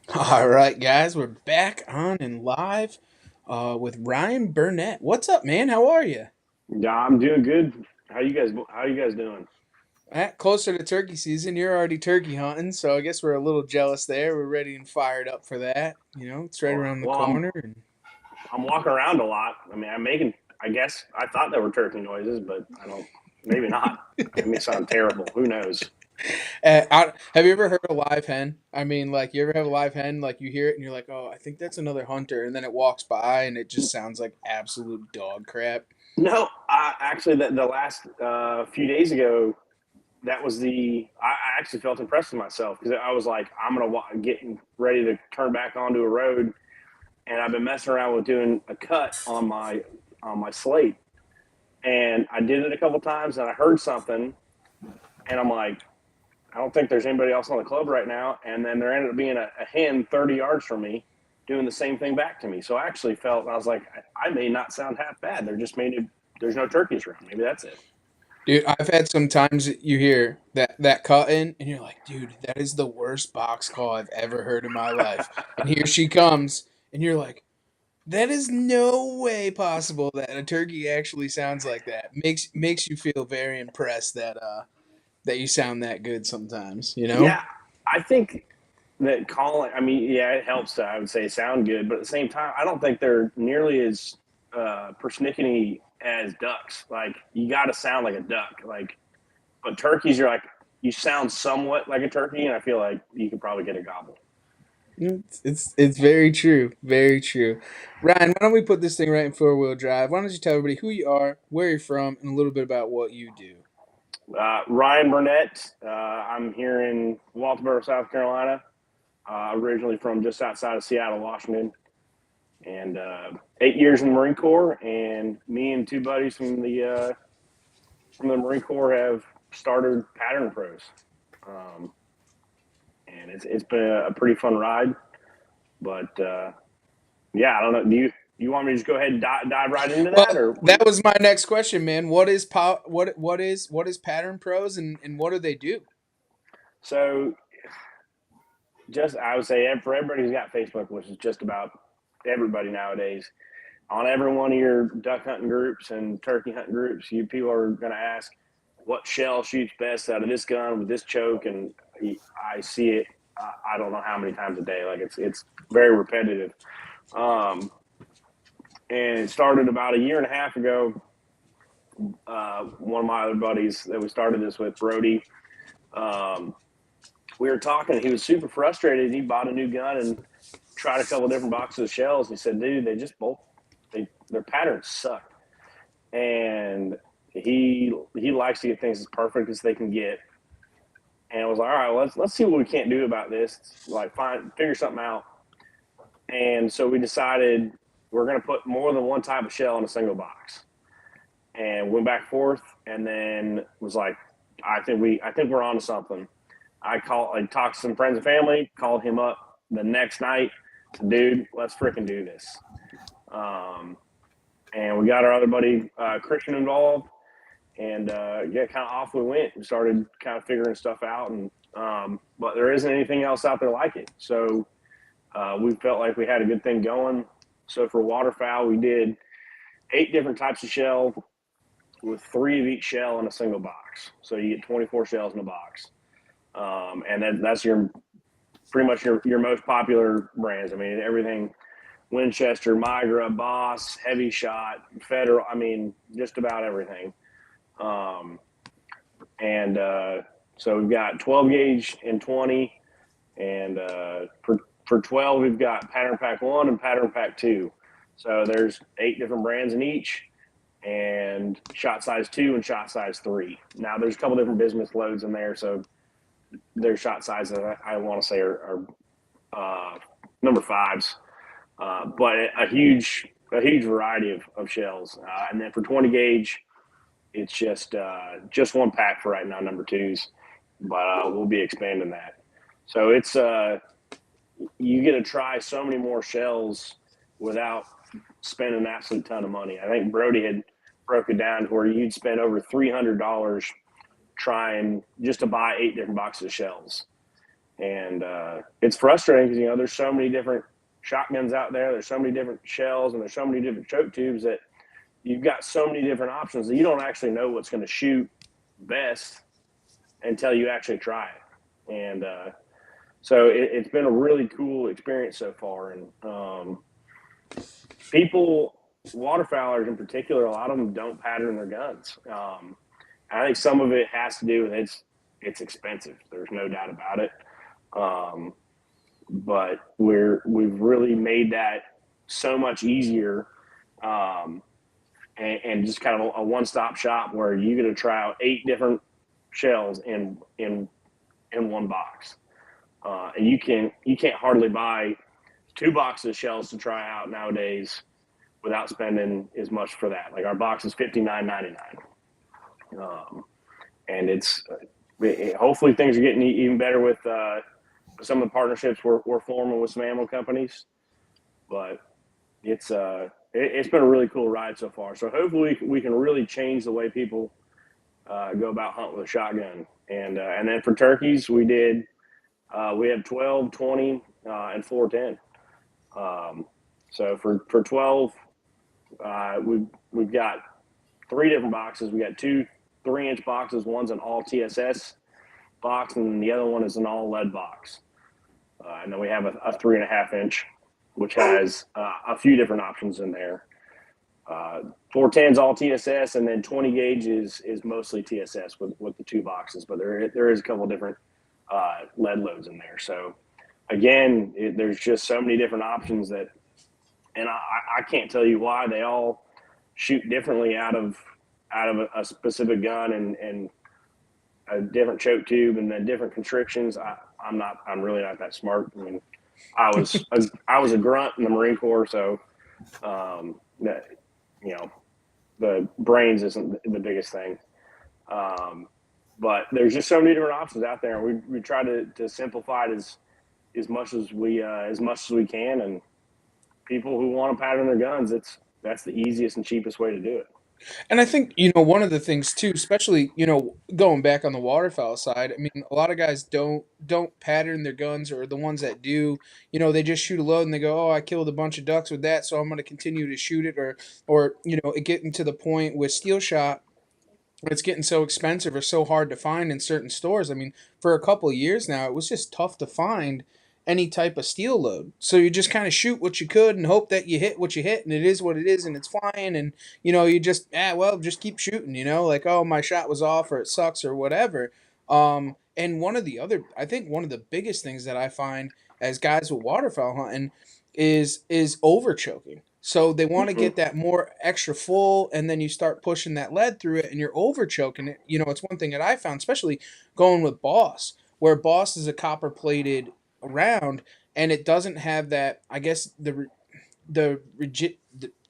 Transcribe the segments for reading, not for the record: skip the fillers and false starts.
All right, guys, we're back on and live with Ryan Burnett. What's up, man? How are you? Yeah, I'm doing good. How you guys doing? Closer to turkey season, you're already turkey hunting, so I guess we're a little jealous there. We're ready and fired up for that. It's right Well, around the well, I'm corner. And I'm walking around a lot. I mean, I'm making. I guess I thought there were turkey noises, but I don't. Maybe not. It may sound terrible. Who knows? have you ever heard a live hen? I mean, like, you ever have a live hen? Like, you hear it and you're like, "Oh, I think that's another hunter," and then it walks by and it just sounds like absolute dog crap. No, I actually the last few days ago, that was I actually felt impressed with myself because I was like, I'm gonna getting ready to turn back onto a road, and I've been messing around with doing a cut on my slate, and I did it a couple times, and I heard something, and I'm like, I don't think there's anybody else on the club right now. And then there ended up being a hen 30 yards from me doing the same thing back to me. So I actually felt, I was like, I may not sound half bad. They're just maybe there's no turkeys around. Maybe that's it. Dude, I've had some times that you hear that cut in, and you're like, dude, that is the worst box call I've ever heard in my life. And here she comes, and you're like, that is no way possible that a turkey actually sounds like that. Makes you feel very impressed that you sound that good sometimes, you know? Yeah, I think that calling, I mean, yeah, it helps to, I would say, sound good. But at the same time, I don't think they're nearly as persnickety as ducks. Like, you got to sound like a duck. Like, but turkeys, you're like, you sound somewhat like a turkey. And I feel like you could probably get a gobble. It's very true, very true. Ryan, why don't we put this thing right in 4 wheel drive? Why don't you tell everybody who you are, where you're from, and a little bit about what you do? Ryan Burnett. I'm here in Walterboro, South Carolina. Originally from just outside of Seattle, Washington, and 8 years in the Marine Corps. And me and two buddies from the Marine Corps have started Pattern Pros, um, and it's been a pretty fun ride. But yeah, I don't know. Do you want me to just go ahead and dive right into that, Well, or what? that was my next question, man. What is Pattern Pros and what do they do? So just I would say for everybody who's got Facebook, which is just about everybody nowadays, on every one of your duck hunting groups and turkey hunting groups, you people are going to ask what shell shoots best out of this gun with this choke, and I see it. I don't know how many times a day. Like it's very repetitive. Um, and it started about a year and a half ago. One of my other buddies that we started this with, Brody, um, we were talking. He was super frustrated. He bought a new gun and tried a couple different boxes of shells. He said, "Dude, they just both their patterns suck." And he likes to get things as perfect as they can get. And I was like, all right, let's see what we can't do about this. Like figure something out. And so we decided we're going to put more than one type of shell in a single box. And went back and forth, and then was like, I think we're on to something. I talked to some friends and family, called him up the next night. Said, dude, let's freaking do this. Um, and we got our other buddy Christian involved, and yeah, kind of off we went. We started kind of figuring stuff out, and but there isn't anything else out there like it. So we felt like we had a good thing going. So for waterfowl, we did 8 different types of shell with 3 of each shell in a single box. So you get 24 shells in a box, and that's your pretty much your most popular brands. I mean, everything Winchester, Migra, Boss, Heavy Shot, Federal. I mean, just about everything. Um, and so we've got 12 gauge and 20, and for 12 we've got pattern pack 1 and pattern pack 2. So there's 8 different brands in each, and shot size 2 and shot size 3. Now there's a couple different bismuth loads in there, so their shot sizes I want to say are number fives, but a huge variety of shells. And then for 20 gauge, it's just one pack for right now, number twos, but we'll be expanding that. So it's you get to try so many more shells without spending an absolute ton of money. I think Brody had broke it down to where you'd spend over $300 trying just to buy 8 different boxes of shells. And it's frustrating because there's so many different shotguns out there. There's so many different shells, and there's so many different choke tubes that you've got so many different options that you don't actually know what's going to shoot best until you actually try it. And so it's been a really cool experience so far. And people, waterfowlers in particular, a lot of them don't pattern their guns. I think some of it has to do with it's expensive. There's no doubt about it. Um, but we've really made that so much easier, and just kind of a one-stop shop where you get to try out 8 different shells in one box, and you can't hardly buy 2 boxes of shells to try out nowadays without spending as much for that. Like our box is $59.99, and hopefully things are getting even better with some of the partnerships we're forming with some ammo companies. But it's been a really cool ride so far. So hopefully we can really change the way people go about hunting with a shotgun. And then for turkeys, we have 12, 20, and 410. So for 12, we've got 3 different boxes. We got 2 3-inch boxes. One's an all TSS box, and the other one is an all lead box. And then we have a 3.5-inch, which has a few different options in there. 410's all TSS, and then 20 gauge is mostly TSS with the 2 boxes, but there is a couple of different lead loads in there. So again, there's just so many different options that, and I can't tell you why they all shoot differently out of a specific gun and a different choke tube and then different constrictions. I'm really not that smart. I mean, I was a grunt in the Marine Corps, so that the brains isn't the biggest thing. But there's just so many different options out there, and we try to simplify it as much as we can. And people who want to pattern their guns, that's the easiest and cheapest way to do it. And I think, one of the things too, especially, going back on the waterfowl side, I mean, a lot of guys don't pattern their guns, or the ones that do, they just shoot a load and they go, "Oh, I killed a bunch of ducks with that, so I'm going to continue to shoot it," or it getting to the point with steel shot, it's getting so expensive or so hard to find in certain stores. I mean, for a couple of years now, it was just tough to find any type of steel load. So you just kind of shoot what you could and hope that you hit what you hit, and it is what it is, and it's flying, and you just well, just keep shooting. Like, oh, my shot was off, or it sucks, or whatever. And I think one of the biggest things that I find as guys with waterfowl hunting is over choking. So they want to Mm-hmm. get that more extra full, and then you start pushing that lead through it, and you're over choking it. It's one thing that I found, especially going with Boss, where Boss is a copper plated round, and it doesn't have that. I guess the rigidity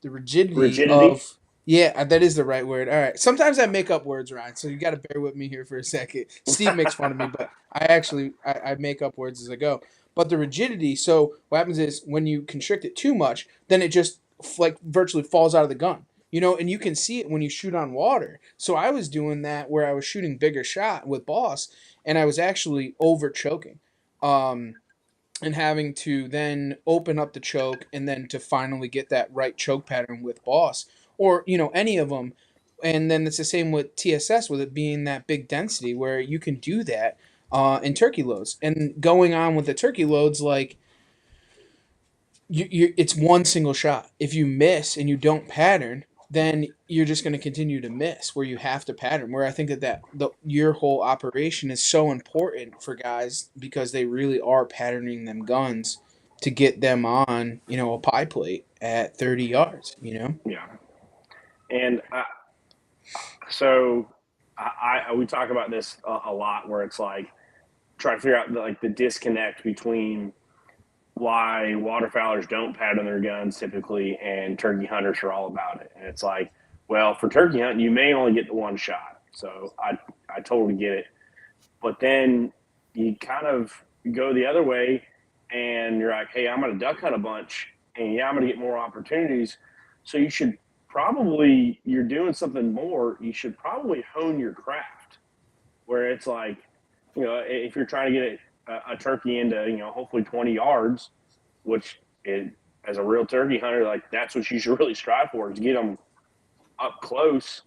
Rigidity. of, yeah, that is the right word. All right, sometimes I make up words, Ryan, so you got to bear with me here for a second. Steve makes fun of me, but I make up words as I go. But the rigidity, so what happens is when you constrict it too much, then it just like virtually falls out of the gun. And you can see it when you shoot on water. So I was doing that where I was shooting bigger shot with Boss, and I was actually over choking. Um, and having to then open up the choke, and then to finally get that right choke pattern with Boss, or any of them. And then it's the same with TSS, with it being that big density where you can do that in turkey loads. And going on with the turkey loads, like, it's one single shot. If you miss and you don't pattern, then you're just going to continue to miss, where you have to pattern. Where I think your whole operation is so important for guys, because they really are patterning them guns to get them on, a pie plate at 30 yards. Yeah. And so we talk about this a lot, where it's like trying to figure out the disconnect between why waterfowlers don't pattern their guns typically and turkey hunters are all about it. And it's like, well, for turkey hunting, you may only get the one shot. So I totally get it. But then you kind of go the other way, and you're like, hey, I'm going to duck hunt a bunch, and yeah, I'm going to get more opportunities. So you're doing something more. You should probably hone your craft, where it's like, if you're trying to get it a turkey into, hopefully 20 yards, which is, as a real turkey hunter, like that's what you should really strive for, is get them up close.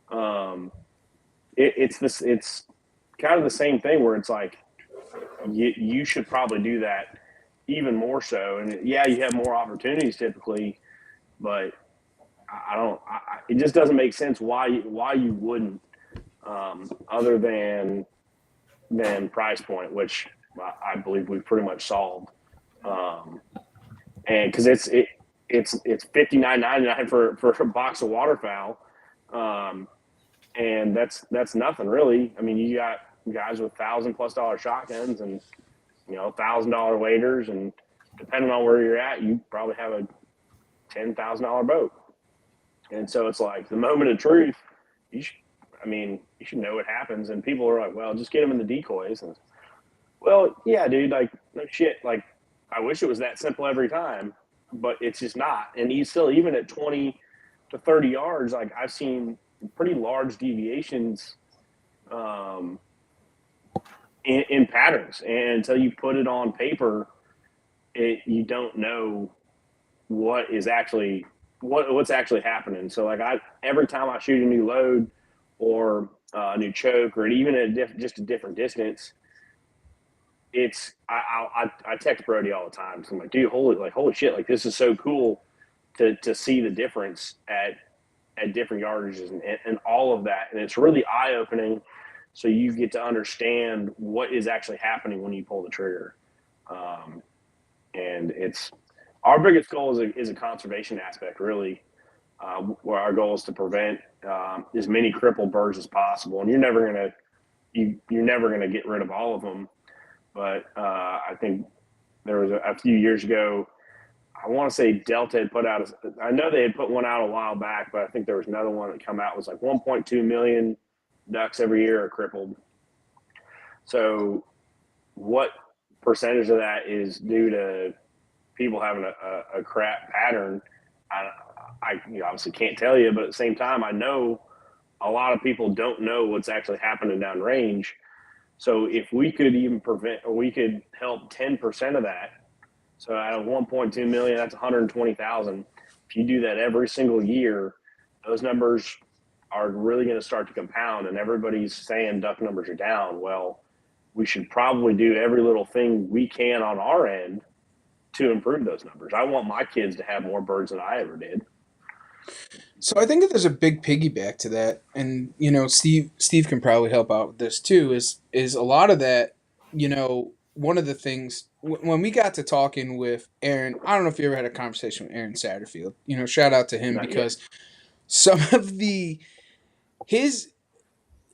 Um, it's kind of the same thing where it's like you should probably do that even more so. And yeah, you have more opportunities typically, but I don't. It just doesn't make sense why you wouldn't, other than price point, which I believe we've pretty much solved. Um, and because it's $59.99 for a box of waterfowl, um, and that's nothing really. I mean, you got guys with $1,000+ shotguns and $1,000 waders, and depending on where you're at, you probably have a $10,000 boat. And so it's like the moment of truth. You should, I mean, you should know what happens. And people are like, well, just get them in the decoys. And well, yeah, dude, like no shit. Like I wish it was that simple every time, but it's just not. And you still, even at 20 to 30 yards, like I've seen pretty large deviations, um, in patterns. And until you put it on paper, you don't know what is actually what's actually happening. So like every time I shoot a new load or a new choke, or even at just a different distance, it's I text Brody all the time. So I'm like, dude, holy shit, like this is so cool to see the difference at different yardages and all of that, and it's really eye opening. So you get to understand what is actually happening when you pull the trigger, and it's our biggest goal is a conservation aspect, really, where our goal is to prevent as many crippled birds as possible. And you're never gonna get rid of all of them, but I think there was a few years ago. I want to say Delta had put out. I know they had put one out a while back, but I think there was another one that come out. It was like 1.2 million ducks every year are crippled. So, what percentage of that is due to people having a crap pattern? I obviously can't tell you, but at the same time, I know a lot of people don't know what's actually happening downrange. So if we could even prevent, or we could help 10% of that, so out of 1.2 million, that's 120,000. If you do that every single year, those numbers are really going to start to compound, and everybody's saying duck numbers are down. Well, we should probably do every little thing we can on our end to improve those numbers. I want my kids to have more birds than I ever did. So I think that there's a big piggyback to that, and Steve can probably help out with this too. Is a lot of that, one of the things when we got to talking with Aaron. I don't know if you ever had a conversation with Aaron Satterfield. Shout out to him Not yet. because some of his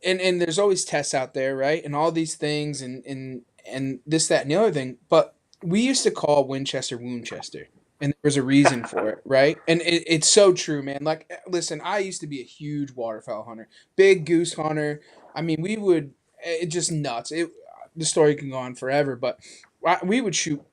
and there's always tests out there, right? And all these things and this, that, and the other thing. But we used to call Winchester Woonchester. And there was a reason for it, right? And it's so true, man. Like, listen, I used to be a huge waterfowl hunter, big goose hunter. I mean, we would, it just nuts. The story can go on forever, but we would shoot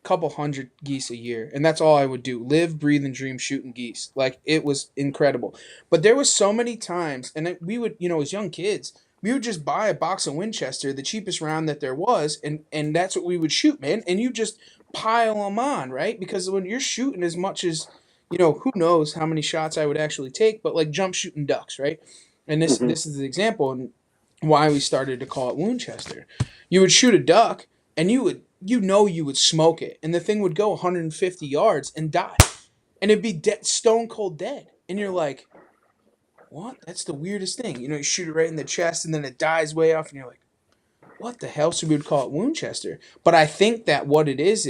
couple hundred geese a year, and that's all I would do. Live, breathe, and dream shooting geese. Like it was incredible. But there was so many times, and we would, as young kids, we would just buy a box of Winchester, the cheapest round that there was, and that's what we would shoot, man. And you just pile them on, right? Because when you're shooting as much as, who knows how many shots I would actually take, but like jump shooting ducks, right? And this Mm-hmm. this is the example and why we started to call it Winchester. You would shoot a duck, and you would smoke it, and the thing would go 150 yards and die, and it'd be dead, stone cold dead, and you're like, what? That's the weirdest thing. You shoot it right in the chest, and then it dies way off, and you're like, what the hell? So we would call it Winchester. But I think that what it is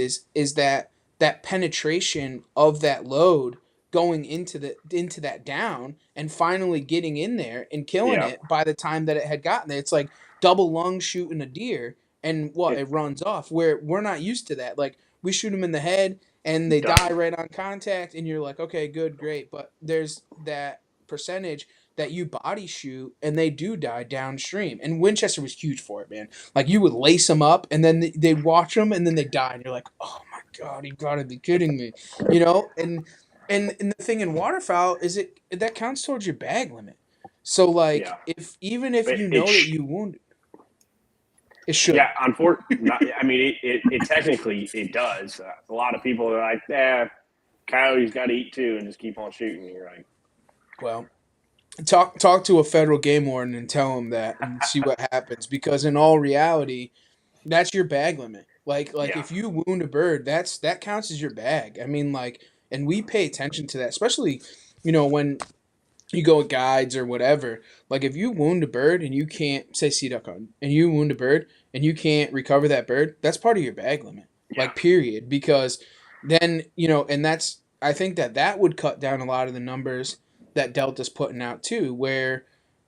that penetration of that load going into that down and finally getting in there and killing Yeah. it by the time that it had gotten there. It's like double lung shooting a deer and what It, it runs off. Where we're not used to that. Like we shoot them in the head and they die done. right on contact, and you're like, okay, good, great. But there's that percentage that you body shoot and they do die downstream. And Winchester was huge for it, man. Like you would lace them up and then they'd watch them and then they die, and you're like, oh my god, you gotta be kidding me, And the thing in waterfowl is that counts towards your bag limit. So like Yeah. if even if It, you it know that sh- you wounded. It should. Yeah, unfortunately, I mean, it technically it does. A lot of people are like, coyotes got to eat too, and just keep on shooting. You're like, Well, talk to a federal game warden and tell him that and see what happens. Because in all reality, that's your bag limit. Like yeah, if you wound a bird, that counts as your bag. I mean, like, and we pay attention to that, especially when you go with guides or whatever. Like if you wound a bird and you can't say sea duck hunt, and you wound a bird and you can't recover that bird, that's part of your bag limit. yeah, Like period. Because then and that's I think that would cut down a lot of the numbers that Delta's putting out too, where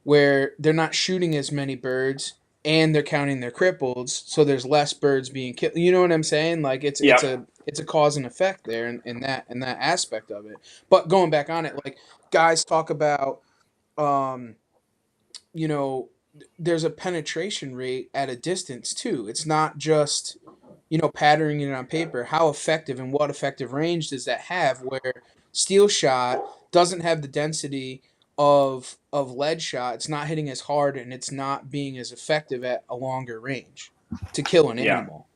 they're not shooting as many birds and they're counting their cripples, so there's less birds being killed. You know what I'm saying? Like it's yeah, it's a it's a cause and effect there in that aspect of it. But going back on it, like guys talk about um you know there's a penetration rate at a distance too. It's not just patterning it on paper. How effective and what effective range does that have, where steel shot doesn't have the density of lead shot. It's not hitting as hard and it's not being as effective at a longer range to kill an yeah. animal,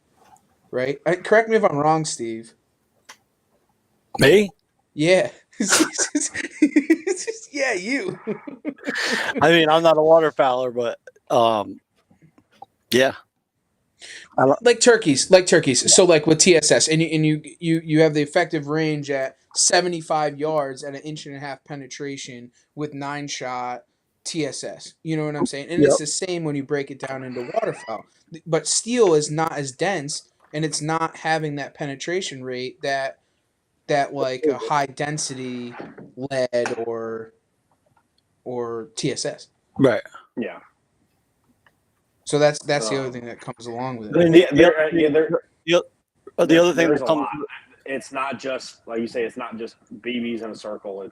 right? Correct me if I'm wrong, Steve. Me? Yeah. Yeah, you. I mean, I'm not a waterfowler, but yeah. I don't, like turkeys. So like with TSS, and you have the effective range at 75 yards at an inch and a half penetration with 9 shot TSS. You know what I'm saying? And it's yep. the same when you break it down into waterfowl. But steel is not as dense, and it's not having that penetration rate that like a high density lead or TSS. Right. Yeah. So that's the other Um, thing that comes along with I it. mean, yeah, there, yeah, the other thing there's that a comes, lot. It's not just like you say. It's not just BBs in a circle.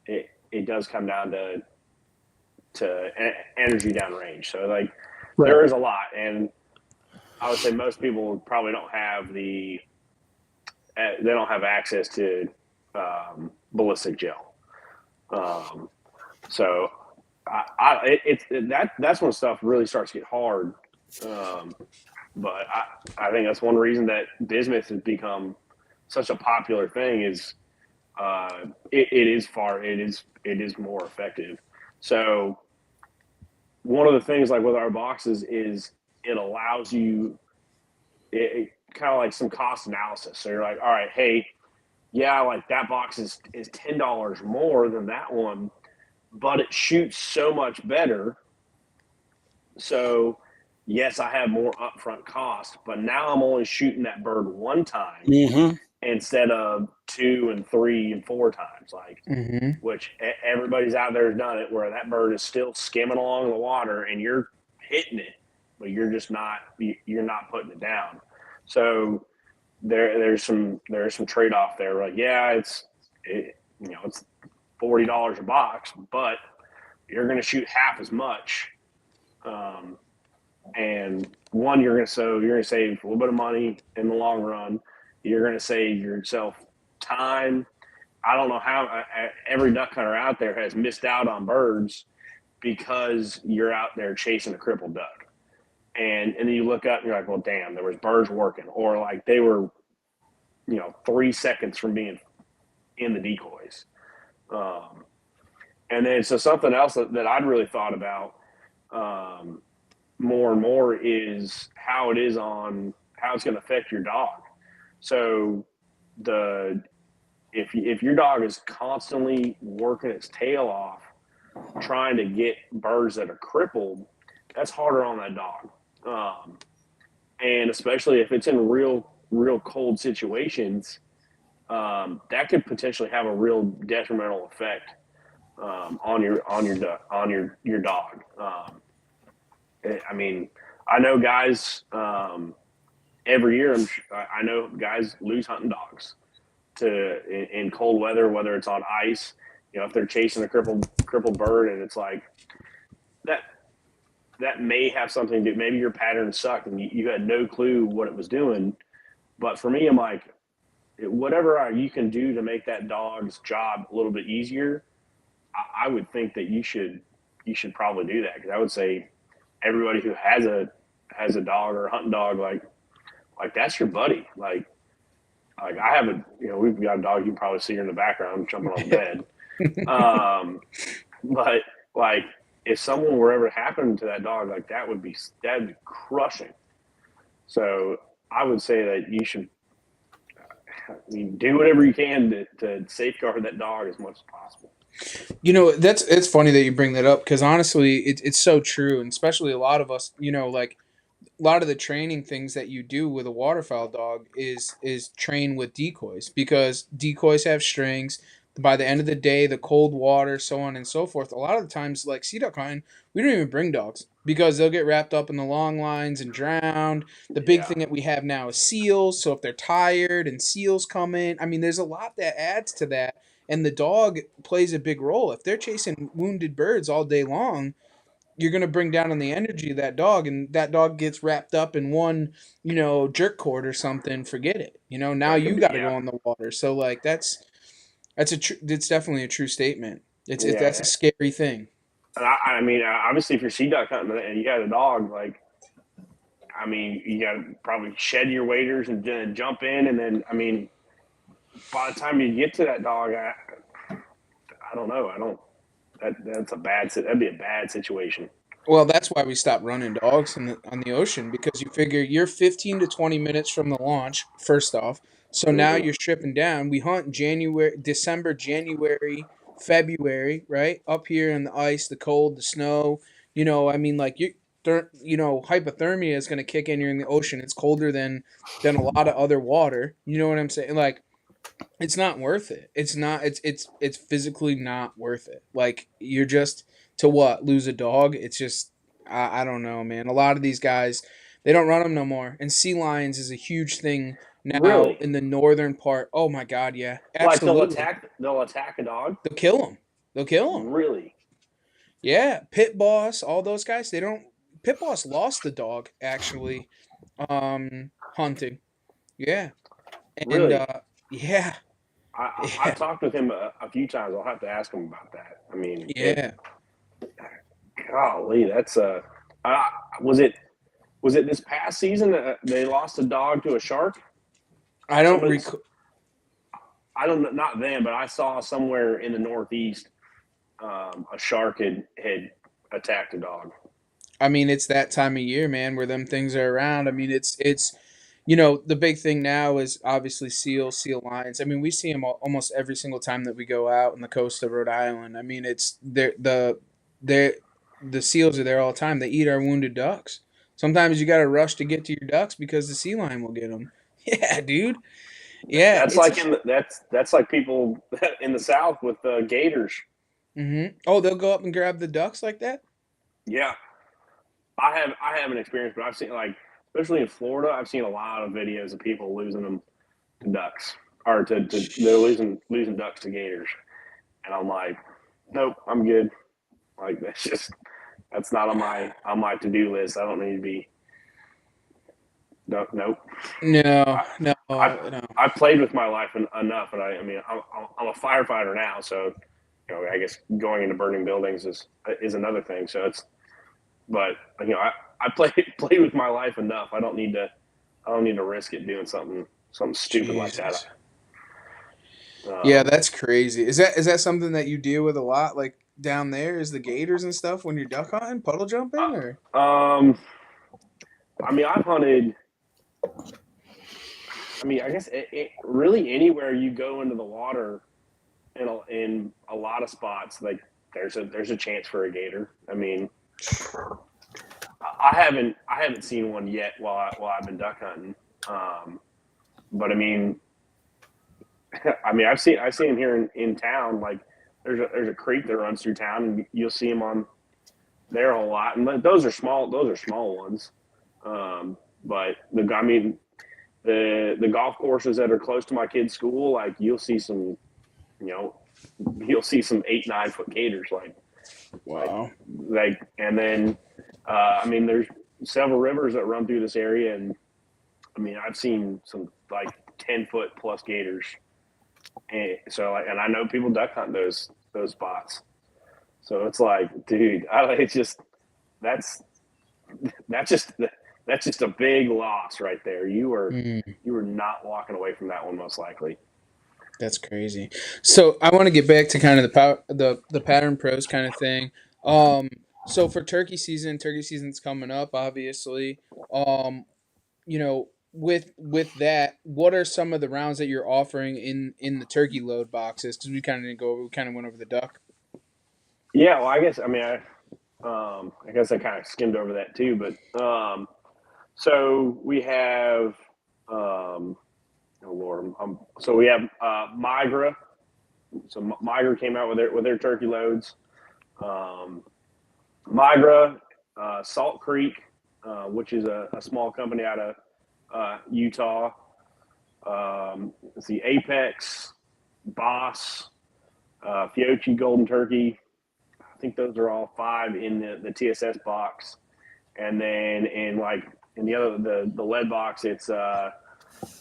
It does come down to energy downrange. So like right. there is a lot, and I would say most people probably don't have they don't have access to ballistic gel. Um, so that's when stuff really starts to get hard. Um, but I think that's one reason that bismuth has become such a popular thing is it is more effective. So one of the things like with our boxes is it allows you it kind of like some cost analysis. So you're like, all right, hey, yeah, like that box is $10 more than that one, but it shoots so much better. So yes, I have more upfront cost, but now I'm only shooting that bird one time Mm-hmm. instead of two and three and four times. Like Mm-hmm. which everybody's out there has done it, where that bird is still skimming along the water and you're hitting it, but you're not putting it down. So there's some trade off there. Like it's $40 a box, but you're going to shoot half as much. Um, and one, you're going to save a little bit of money in the long run. You're going to save yourself time. I don't know how every duck hunter out there has missed out on birds because you're out there chasing a crippled duck. And then you look up and you're like, well, damn, there was birds working, or like they were, 3 seconds from being in the decoys. Um, and then so something else that I'd really thought about um, more and more is how it's going to affect your dog. So the if your dog is constantly working its tail off trying to get birds that are crippled, that's harder on that dog. And especially if it's in real cold situations, that could potentially have a real detrimental effect on your dog. I mean, I know guys every year. I know guys lose hunting dogs in cold weather, whether it's on ice. If they're chasing a crippled bird, and it's like that that may have something to do. Maybe your pattern sucked and you had no clue what it was doing. But for me, I'm like, whatever you can do to make that dog's job a little bit easier, I would think that you should probably do that, because I would say everybody who has a dog or a hunting dog, like that's your buddy. Like I have we've got a dog. You can probably see her in the background jumping on the bed. But like if someone were ever happening to that dog, like that'd be crushing. So I would say that you should do whatever you can to safeguard that dog as much as possible. It's funny that you bring that up because honestly, it's so true, and especially a lot of us, like a lot of the training things that you do with a waterfowl dog is train with decoys because decoys have strings. By the end of the day, the cold water, so on and so forth. A lot of the times, like sea duck hunting, we don't even bring dogs because they'll get wrapped up in the long lines and drowned. The big Yeah. thing that we have now is seals. So if they're tired and seals come in, I mean, there's a lot that adds to that. And the dog plays a big role. If they're chasing wounded birds all day long, you're going to bring down on the energy of that dog, and that dog gets wrapped up in one, jerk cord or something. Forget it. Now That could you be, got to yeah. go on the water. So like it's definitely a true statement. That's a Yeah. scary thing. And I mean, obviously, if you're sea duck hunting and you got a dog, like, I mean, you got to probably shed your waders and jump in, and then, I mean, by the time you get to that dog, I don't know. That'd be a bad situation. Well, that's why we stopped running dogs on the ocean because you figure you're 15 to 20 minutes from the launch. First off, so now Mm-hmm. you're stripping down. We hunt January, December, January, February, right up here in the ice, the cold, the snow. I mean, like hypothermia is going to kick in. You're in the ocean. It's colder than a lot of other water. You know what I'm saying? Like it's not worth it. It's not. It's physically not worth it. Like you're just to what lose a dog. It's just I don't know, man. A lot of these guys they don't run them no more. And sea lions is a huge thing now Really? in the northern part. Oh my god, yeah, Like absolutely. they'll attack a dog? They'll kill them. They'll kill them. Really? Yeah, Pit Boss, all those guys. They don't. Pit Boss lost the dog actually, hunting. Yeah, and Really? yeah, I've yeah, talked with him a few times. I'll have to ask him about that. I mean, yeah. golly, that's uh, was it this past season that they lost a dog to a shark? I don't Somebody, recall. I don't know, not them, but I saw somewhere in the Northeast a shark had attacked a dog. I mean, it's that time of year, man, where them things are around. I mean, it's the big thing now is obviously seal lions. I mean, we see them almost every single time that we go out on the coast of Rhode Island. I mean, it's they the seals are there all the time. They eat our wounded ducks. Sometimes you got to rush to get to your ducks because the sea lion will get them. Yeah, dude. Yeah, That's it's like that's like people in the South with gators. Oh, they'll go up and grab the ducks like that. Yeah, I have an experience, but I've seen like especially in Florida, I've seen a lot of videos of people losing them to ducks or they're losing ducks to gators, and I'm like, nope, I'm good. Like that's not on my to do list. I don't need to be. No, nope. No, I, no, I no. I've played with my life enough, and I mean I'm a firefighter now, so I guess going into burning buildings is another thing. So but I play with my life enough. I don't need to risk it doing something stupid like that. Jesus. Yeah, Um, that's crazy. Is that something that you deal with a lot, like down there? Is the gators and stuff when you're duck hunting, puddle jumping, or? um, I mean, I've hunted. I mean, I guess really anywhere you go into the water in a lot of spots, like there's a chance for a gator. I mean, I haven't seen one yet while I've been duck hunting. But I mean, I've seen them here in town. Like there's a creek that runs through town, and you'll see them on there a lot. And those are small. Those are small ones. But the golf courses that are close to my kid's school, like you'll see some, you'll see some 8-9 foot gators, Wow. and then I mean there's several rivers that run through this area, and I mean I've seen some like 10-foot plus gators, and I know people duck hunt those spots, so it's like, dude, it's just that's just that's just a big loss right there. Mm, You were not walking away from that one most likely. that's crazy. So I want to get back to kind of the pattern pros kind of thing. So for turkey season's coming up, obviously. Um, with that, what are some of the rounds that you're offering in the turkey load boxes? Because we kind of went over the duck. Yeah, well, I guess I kind of skimmed over that too, but so we have oh Lord, so we have Migra. So Migra came out with their turkey loads. Um, Migra, Salt Creek, which is a small company out of Utah. Let's see, Apex, Boss, Fiochi Golden Turkey. I think those are all five in the TSS box. And then in the other the lead box, it's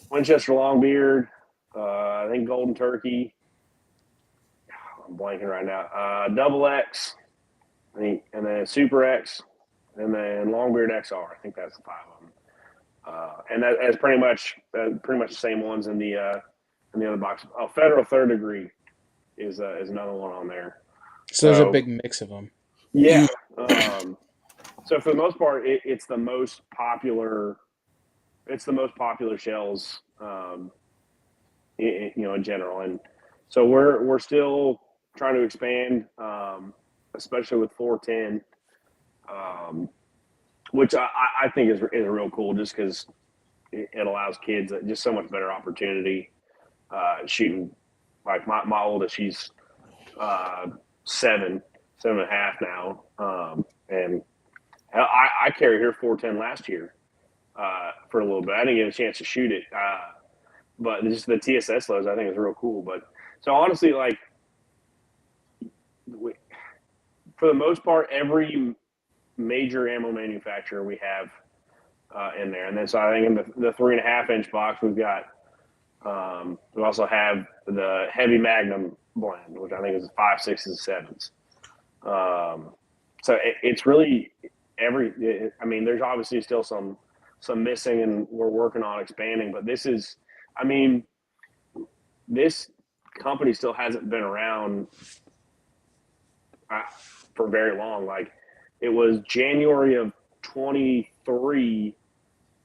Winchester Longbeard, I think Golden Turkey. I'm blanking right now. Double X, and then Super X, and then Longbeard XR. I think that's the five of them. And that's pretty much the same ones in the other box. Oh, Federal Third Degree is another one on there. So there's a So big mix of them. yeah. So for the most part, it's the most popular. It's the most popular shells, in general, and so we're still trying to expand, especially with 410, um, which I think is real cool, just because it allows kids just so much better opportunity shooting. Like my oldest, she's uh, seven and a half now, and I carried her 410 last year for a little bit. I didn't get a chance to shoot it, but just the TSS loads I think is real cool. But so honestly, like for the most part, every major ammo manufacturer we have in there, and then so I think in the 3.5 inch box we've got. We also have the heavy Magnum blend, which I think is 5, 6s, and 7s. So it's really I mean, there's obviously still some missing, and we're working on expanding. But I mean, this company still hasn't been around uh, for very long. Like it was January of 23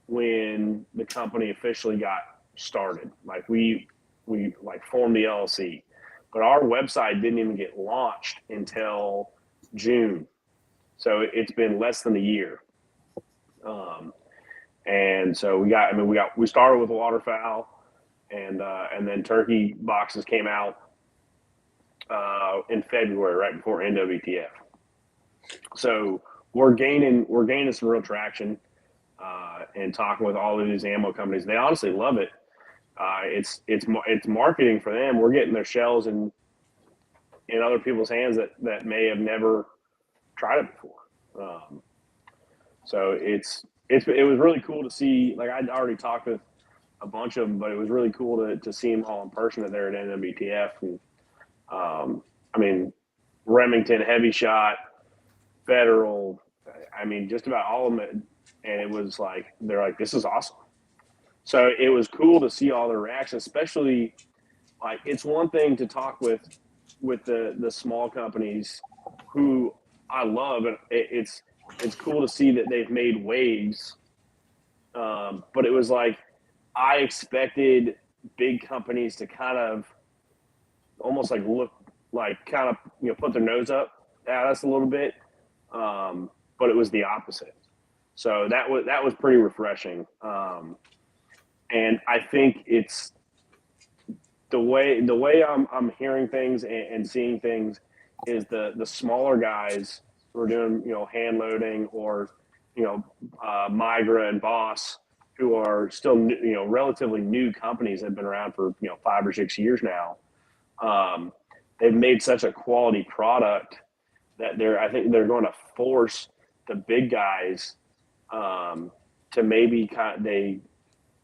when the company officially got started. Like we like formed the LLC, but our website didn't even get launched until June. So it's been less than a year. And so we started with waterfowl, and then turkey boxes came out in February, right before NWTF. So we're gaining some real traction, and talking with all of these ammo companies. They honestly love it. It's marketing for them. We're getting their shells in other people's hands that may have never tried it before. So it was really cool to see. Like I'd already talked with a bunch of them, but it was really cool to see them all in person there at NWTF. And I mean, Remington, Heavy Shot, Federal. I mean, just about all of them. And it was like they're like, "This is awesome." So it was cool to see all their reactions, especially like it's one thing to talk with the small companies who I love, and it's cool to see that they've made waves. But it was like I expected big companies to kind of almost like look like kind of put their nose up at us a little bit, but it was the opposite. So that was pretty refreshing, and I think it's the way I'm hearing things and seeing things is the smaller guys who are doing hand loading or Migra and Boss, who are still relatively new companies that have been around for 5 or 6 years now. They've made such a quality product that I think they're going to force the big guys to maybe they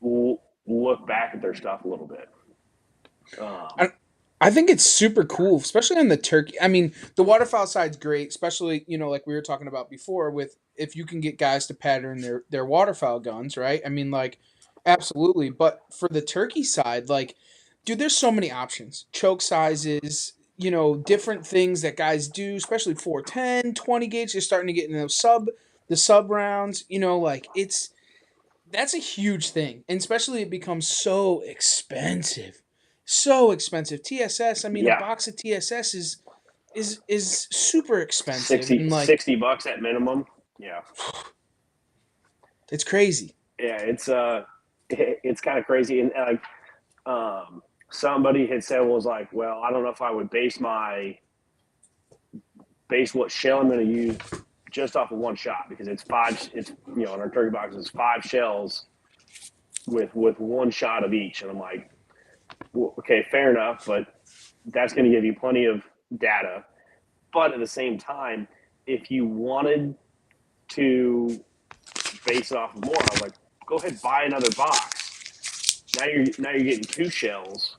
look back at their stuff a little bit. I, I think it's super cool, especially on the turkey. I mean, the waterfowl side's great, especially like we were talking about before with if you can get guys to pattern their waterfowl guns, right? I mean, like, absolutely. But for the turkey side, like, dude, there's so many options. Choke sizes, different things that guys do, especially 410, 20 gauge. They're starting to get in the sub rounds. Like, that's a huge thing, and especially it becomes so expensive, so expensive. TSS. I mean, a Yeah, box of TSS is super expensive, 60, and like, $60 at minimum. Yeah. it's crazy. Yeah, it's kind of crazy. And like somebody had said was like, well, I don't know if I would base what shell I'm going to use just off of one shot, because it's in our turkey box it's 5 shells with one shot of each. And I'm like, well, okay, fair enough, but that's going to give you plenty of data. But at the same time, if you wanted to base it off of more, I was like, go ahead, buy another box. Now you're getting 2 shells,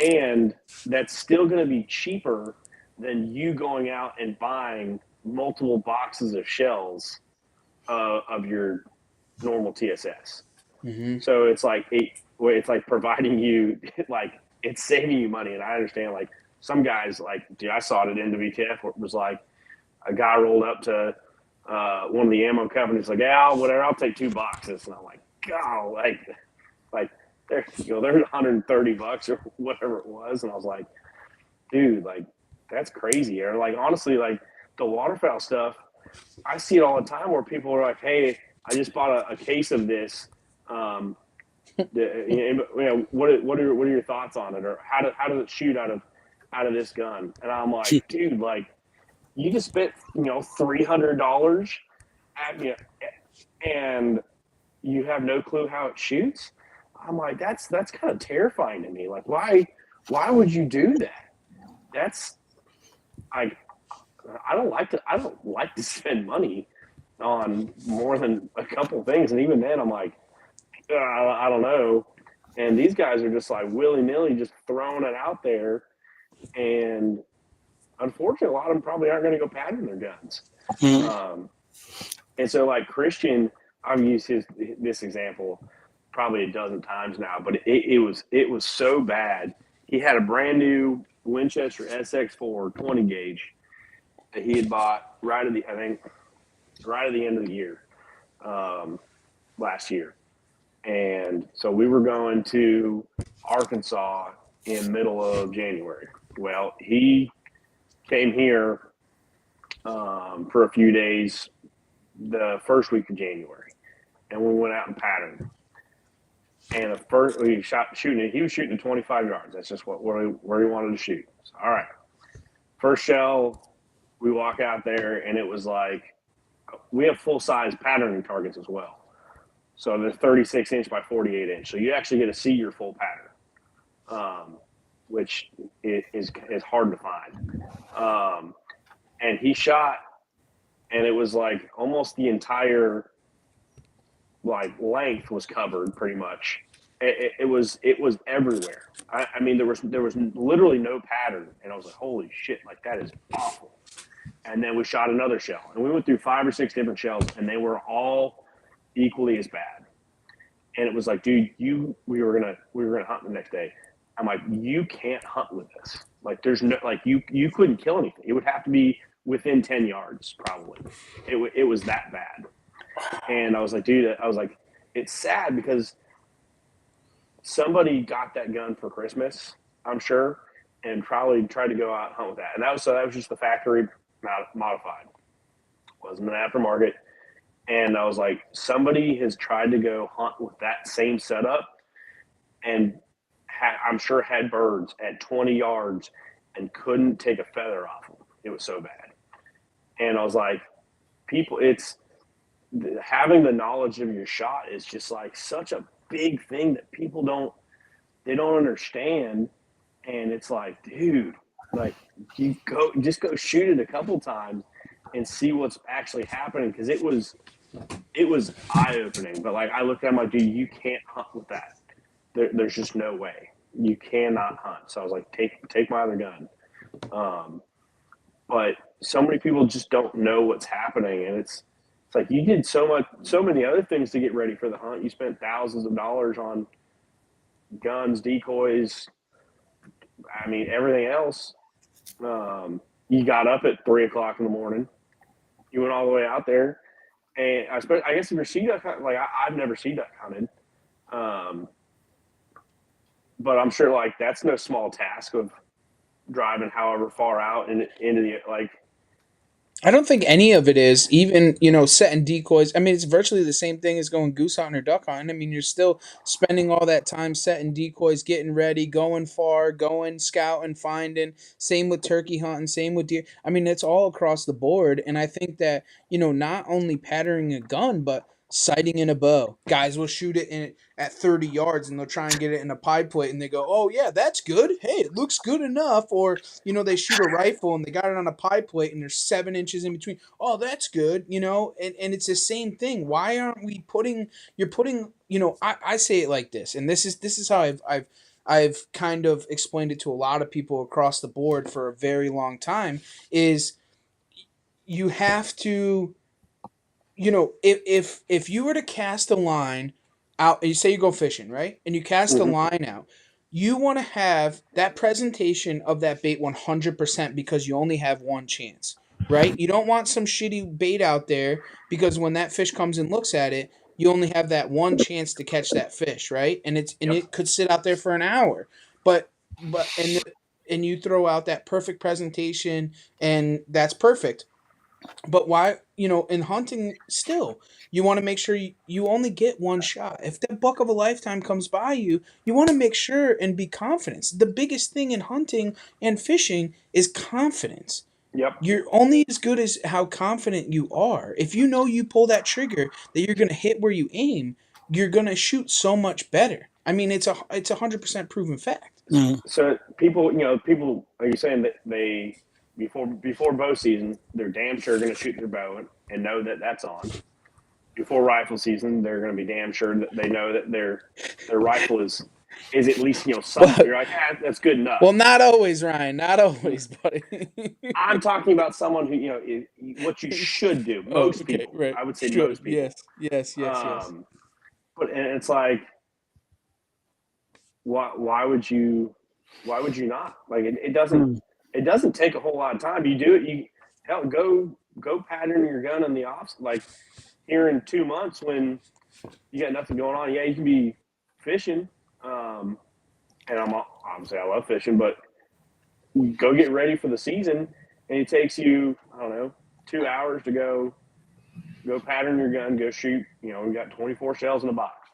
and that's still going to be cheaper than you going out and buying multiple boxes of shells of your normal TSS. Mm-hmm. So it's like it's like providing you like it's saving you money. And I understand, like, some guys, like, dude, I saw it at NWTF where it was like a guy rolled up to one of the ammo companies, like, yeah, whatever, I'll take 2 boxes. And I'm like, God, like there's $130 or whatever it was. And I was like, dude, like, that's crazy. Or like, honestly, like the waterfowl stuff, I see it all the time where people are like, hey, I just bought a case of this. What are your thoughts on it, or how does it shoot out of this gun? And I'm like, dude, like, you just spent $300 at me, and you have no clue how it shoots. I'm like, that's kind of terrifying to me. Like, why would you do that? That's like, I don't like to spend money on more than a couple things, and even then, I'm like, I don't know. And these guys are just like willy nilly, just throwing it out there, and unfortunately, a lot of them probably aren't going to go pattern their guns. And so, like, Christian, I've used this example probably a dozen times now, but it was so bad. He had a brand new Winchester SX4 20 gauge that he had bought right at the end of the year, last year. And so we were going to Arkansas in middle of January. Well, he came here for a few days the first week of January, and we went out and patterned. And the first he was shooting at 25 yards. That's just where he wanted to shoot. So, all right, first shell, we walk out there, and it was like, we have full size patterning targets as well. So they're 36 inch by 48 inch. So you actually get to see your full pattern, which is hard to find. And he shot, and it was like almost the entire like length was covered pretty much. It was everywhere. I mean, there was literally no pattern, and I was like, holy shit, like, that is awful. And then we shot another shell, and we went through 5 or 6 different shells, and they were all equally as bad. And it was like, dude, we were gonna hunt the next day. I'm like, you can't hunt with this. Like, there's no, like, you couldn't kill anything. It would have to be within 10 yards probably. It was that bad. And I was like, dude, it's sad because somebody got that gun for Christmas, I'm sure, and probably tried to go out and hunt with that. And that was just the factory modified. Wasn't an aftermarket. And I was like, somebody has tried to go hunt with that same setup, and I'm sure had birds at 20 yards and couldn't take a feather off them. It was so bad. And I was like, having the knowledge of your shot is just like such a big thing that people don't understand. And it's like, dude, like, just go shoot it a couple times and see what's actually happening. Cause it was eye opening, but like, I looked at him like, dude, you can't hunt with that. There's just no way you cannot hunt. So I was like, take my other gun. But so many people just don't know what's happening, and It's like you did so many other things to get ready for the hunt. You spent thousands of dollars on guns, decoys. I mean, everything else. You got up at 3 o'clock in the morning. You went all the way out there, and I guess if you're sea duck hunting, like I've never sea duck hunted, um, but I'm sure like that's no small task of driving however far out and into the like. I don't think any of it is even, setting decoys. I mean, it's virtually the same thing as going goose hunting or duck hunting. I mean, you're still spending all that time setting decoys, getting ready, going far, going scouting, finding. Same with turkey hunting, same with deer. I mean, it's all across the board. And I think that, not only patterning a gun, but sighting in a bow. Guys will shoot it in at 30 yards and they'll try and get it in a pie plate and they go, "Oh yeah, that's good. Hey, it looks good enough." Or they shoot a rifle and they got it on a pie plate and there's 7 inches in between. Oh, that's good, and it's the same thing. Why aren't we you're putting, I say it like this, and this is how I've kind of explained it to a lot of people across the board for a very long time, is you have to, if you were to cast a line out, you say you go fishing, right? And you cast a Mm-hmm. line out. You want to have that presentation of that bait 100% because you only have one chance, right? You don't want some shitty bait out there because when that fish comes and looks at it, you only have that one chance to catch that fish, right? And Yep. it could sit out there for an hour. But but and you throw out that perfect presentation and that's perfect. But why, in hunting still, you want to make sure you only get one shot. If that buck of a lifetime comes by you, you want to make sure and be confident. The biggest thing in hunting and fishing is confidence. Yep. You're only as good as how confident you are. If you know you pull that trigger that you're going to hit where you aim, you're going to shoot so much better. I mean, it's 100% proven fact. Mm. So people, are you saying that they before bow season, they're damn sure going to shoot their bow and know that that's on. Before rifle season, they're going to be damn sure that they know that their rifle is at least something. Well, You're like, that's good enough. well, not always, Ryan. Not always, buddy. I'm talking about someone who what you should do. Oh, Most okay, people, right. I would say Should. most Yes. people. Yes. But and it's like, why would you not? Like Mm. it doesn't take a whole lot of time. You do it. Hell, go pattern your gun in the off, like here in 2 months when you got nothing going on. Yeah, you can be fishing, and obviously I love fishing, but go get ready for the season, and it takes you, I don't know, 2 hours to go pattern your gun, go shoot. We got 24 shells in a box.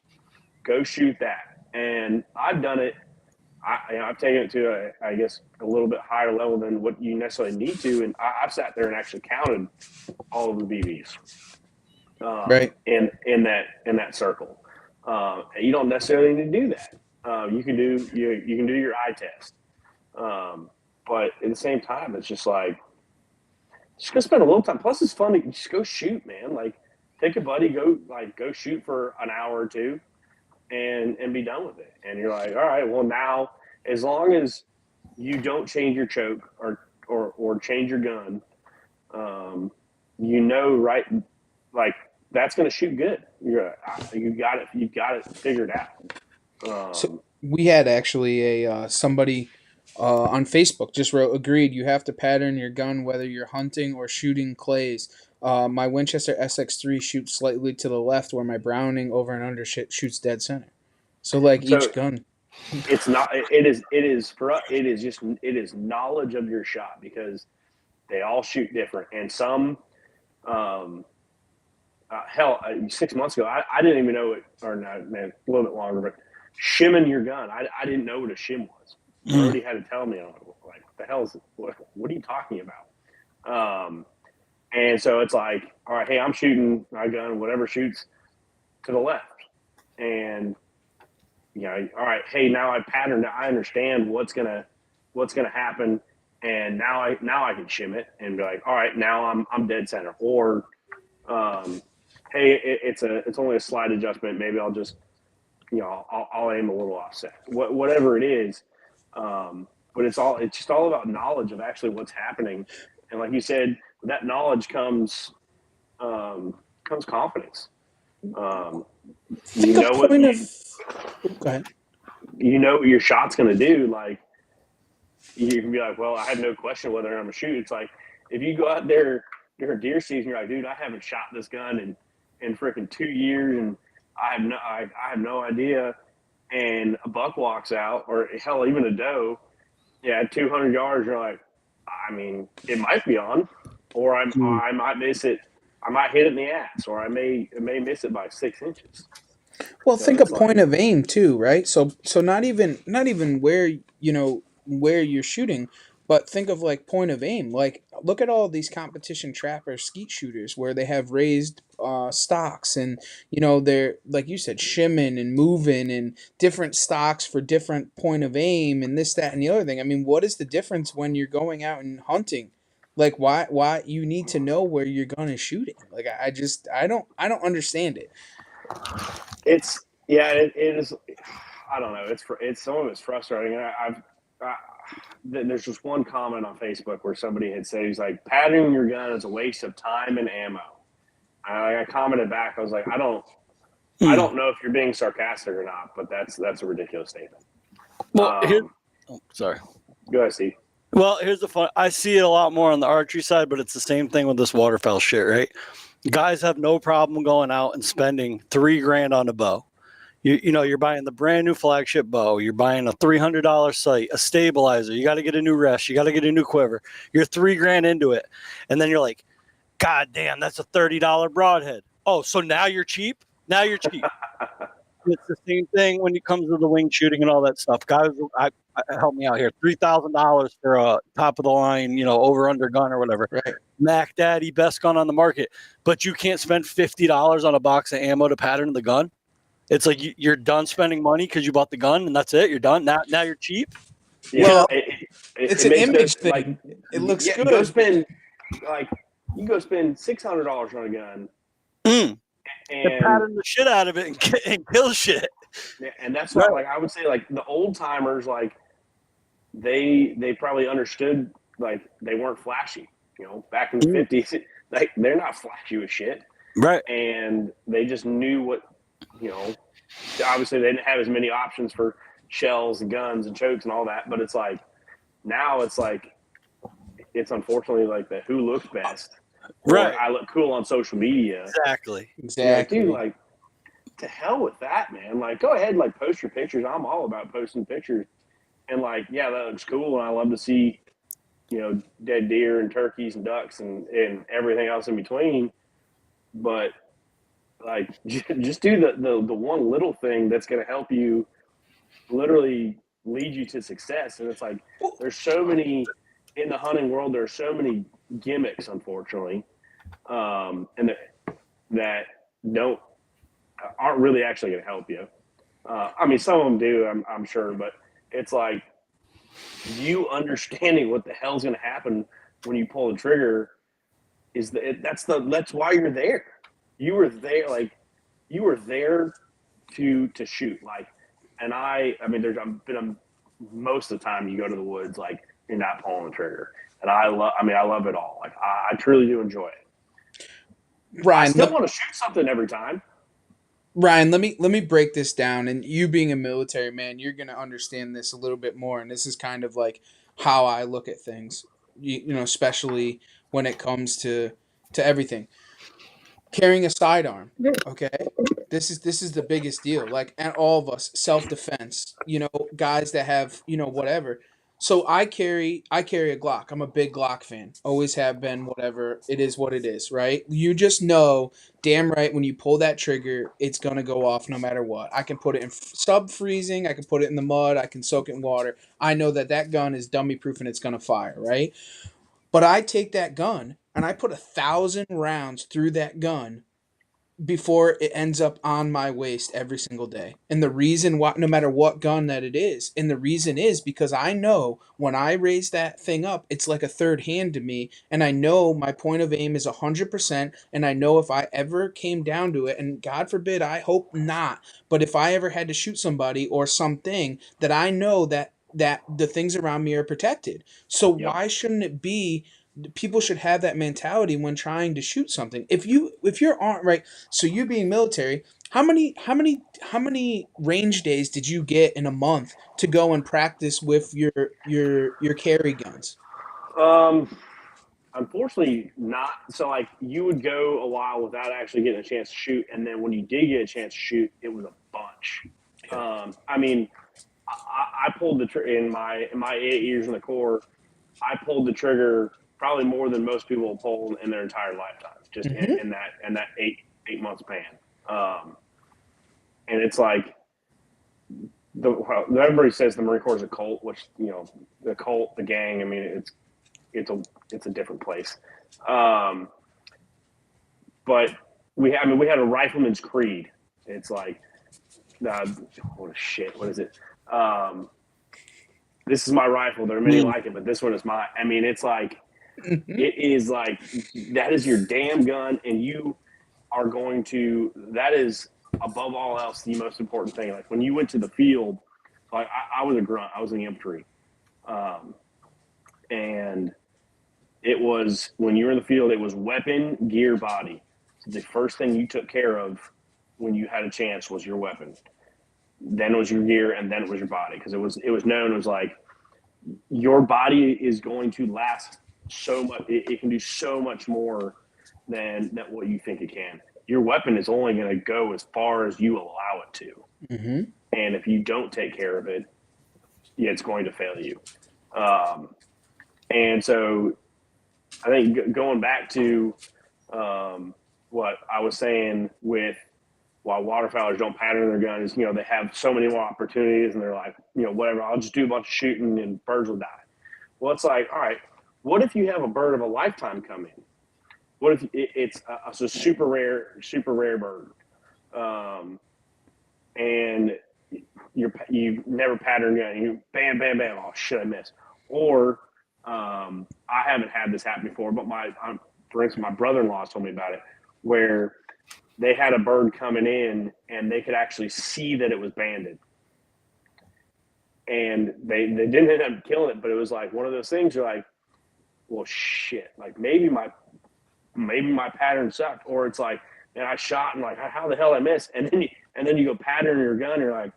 Go shoot that, and I've done it. I've taken it to I guess a little bit higher level than what you necessarily need to, and I've sat there and actually counted all of the BBs Right. in that circle. You don't necessarily need to do that. You can do your eye test, but at the same time, it's just like just go spend a little time. Plus, it's fun to just go shoot, man. Like take a buddy, go shoot for an hour or two, and be done with it. And you're like, all right, well now, as long as you don't change your choke or change your gun, right, like that's going to shoot good. You've got it figured out. So we had actually a somebody on Facebook just wrote, agreed. You have to pattern your gun whether you're hunting or shooting clays. My Winchester SX3 shoots slightly to the left, where my Browning over and under shoots dead center. So like So each gun. it's not. It is for us. It is knowledge of your shot because they all shoot different, and some. Hell, 6 months ago, I didn't even know it, or no, man, a little bit longer, but shimming your gun. I didn't know what a shim was. Brody had to tell me. I'm like, what the hell is what are you talking about? And so it's like, all right, hey, I'm shooting my gun, whatever shoots to the left, and all right, hey, now I patterned it. I understand what's gonna happen, and now I can shim it and be like, all right, now I'm dead center, or hey, it's only a slight adjustment. Maybe I'll just I'll aim a little offset, whatever it is. But it's just all about knowledge of actually what's happening, and like you said, with that knowledge comes comes confidence. Um, you Think of know what point of. Go ahead. you know what your shot's going to do. Like you can be like, well, I have no question whether I'm gonna shoot. It's like if you go out there during deer season, you're like, dude, I haven't shot this gun in freaking 2 years, and I have no idea. And a buck walks out, or hell, even a doe, yeah, at 200 yards, you're like, I mean, it might be on, or I might miss it. I might hit it in the ass, or I may miss it by 6 inches. Well, So think it's of like point of aim too, right? So not even where where you're shooting, but think of like point of aim. Like look at all these competition trapper skeet shooters where they have raised stocks, and they're like you said shimming and moving and different stocks for different point of aim and this that and the other thing. I mean, what is the difference when you're going out and hunting? Like why you need to know where you're gonna shooting? Like I don't understand it. it's it is. I don't know. It's some of it's frustrating. I, there's just one comment on Facebook where somebody had said he's like patterning your gun is a waste of time and ammo. I commented back. I was like, I Hmm. don't know if you're being sarcastic or not, but that's a ridiculous statement. Well, here. Um, Oh, sorry. Go ahead, Steve. Well, here's the fun. I see it a lot more on the archery side, but it's the same thing with this waterfowl shit, right? Guys have no problem going out and spending $3,000 on a bow. You're buying the brand new flagship bow. You're buying a $300 sight, a stabilizer. You got to get a new rest. You got to get a new quiver. You're $3,000 into it, and then you're like, God damn, that's a $30 broadhead. Oh, so now you're cheap? Now you're cheap. It's the same thing when it comes to the wing shooting and all that stuff. Guys, help me out here. $3,000 for a top of the line, over under gun or whatever. Right. Mac Daddy, best gun on the market, but you can't spend $50 on a box of ammo to pattern the gun. It's like you're done spending money because you bought the gun and that's it. You're done. Now you're cheap. Yeah, Well, it it's an makes no image like. thing. It looks Yeah, good. you go spend $600 on a gun, Mm. And and pattern the shit out of it and kill shit. and that's why like I would say like the old timers like they probably understood like they weren't flashy. Back in the 50s, like they're not flashy with shit, Right. and they just knew what obviously they didn't have as many options for shells and guns and chokes and all that, but it's like now it's like it's unfortunately like the who looks best or Right. I look cool on social media. Exactly. You're like, dude, like to hell with that, man. Like go ahead and like post your pictures. I'm all about posting pictures. And like, yeah, that looks cool and I love to see, dead deer and turkeys and ducks and everything else in between. But like just do the one little thing that's going to help you literally lead you to success. And it's like there's so many in the hunting world. There are so many gimmicks, unfortunately, and that don't aren't really actually going to help you. I mean, some of them do, I'm sure, but it's like you understanding what the hell's going to happen when you pull the trigger that's why you're there. You were there, like you were there to shoot, like, and I mean, most of the time you go to the woods, like you're not pulling the trigger, and I love it all. Like I truly do enjoy it. Ryan, I still want to shoot something every time. Ryan, let me break this down. And you being a military man, you're gonna understand this a little bit more. And this is kind of like how I look at things. Especially when it comes to everything. Carrying a sidearm, okay? This is the biggest deal. Like, and all of us, self defense. Guys that have whatever. So I carry a Glock. I'm a big Glock fan. Always have been. Whatever it is, what it is, right? You just know, damn right, when you pull that trigger, it's gonna go off no matter what. I can put it in sub freezing. I can put it in the mud. I can soak it in water. I know that gun is dummy proof and it's gonna fire, right? But I take that gun and I put 1,000 rounds through that gun before it ends up on my waist every single day. And the reason why, no matter what gun that it is, and the reason is because I know when I raise that thing up, it's like a third hand to me. And I know my point of aim is 100%. And I know if I ever came down to it, and God forbid, I hope not, but if I ever had to shoot somebody or something, that I know that the things around me are protected. So Yep. why shouldn't it be people should have that mentality when trying to shoot something. If you're on right, so you being military, how many range days did you get in a month to go and practice with your carry guns? Um, Unfortunately, not. So like you would go a while without actually getting a chance to shoot, and then when you did get a chance to shoot, it was a bunch. I mean, I pulled the trigger in my 8 years in the Corps. I pulled the trigger probably more than most people will pull in their entire lifetime, just Mm-hmm. in that 8 month span. Um, and it's like everybody says the Marine Corps is a cult, which the cult, the gang. I mean, it's a different place. Um, but we had a rifleman's creed. It's like, what a shit. What is it? This is my rifle. There are many like it, but this one is mine. I mean, it's like, Mm-hmm. it is like, that is your damn gun, and you are going to, that is above all else the most important thing. Like when you went to the field, like I was a grunt, I was in the infantry. And it was, when you were in the field, it was weapon, gear, body. The first thing you took care of when you had a chance was your weapon. Then it was your gear, and then it was your body, because it was known as like, your body is going to last so much. It can do so much more than what you think it can. Your weapon is only going to go as far as you allow it to. Mm-hmm. And if you don't take care of it, it's going to fail you. And so I think going back to what I was saying with why waterfowlers don't pattern their guns, they have so many more opportunities, and they're like, whatever, I'll just do a bunch of shooting and birds will die. Well, it's like, all right, what if you have a bird of a lifetime come in? What if it's a super rare bird, and you've never patterned gun, and you bam, bam, bam, oh shit, I missed. Or I haven't had this happen before, but for instance, my brother-in-law told me about it, where they had a bird coming in and they could actually see that it was banded. And they didn't end up killing it, but it was like one of those things you're like, well, shit, like maybe my pattern sucked. Or it's like, and I shot and like, how the hell I missed? And then you go pattern your gun, and you're like,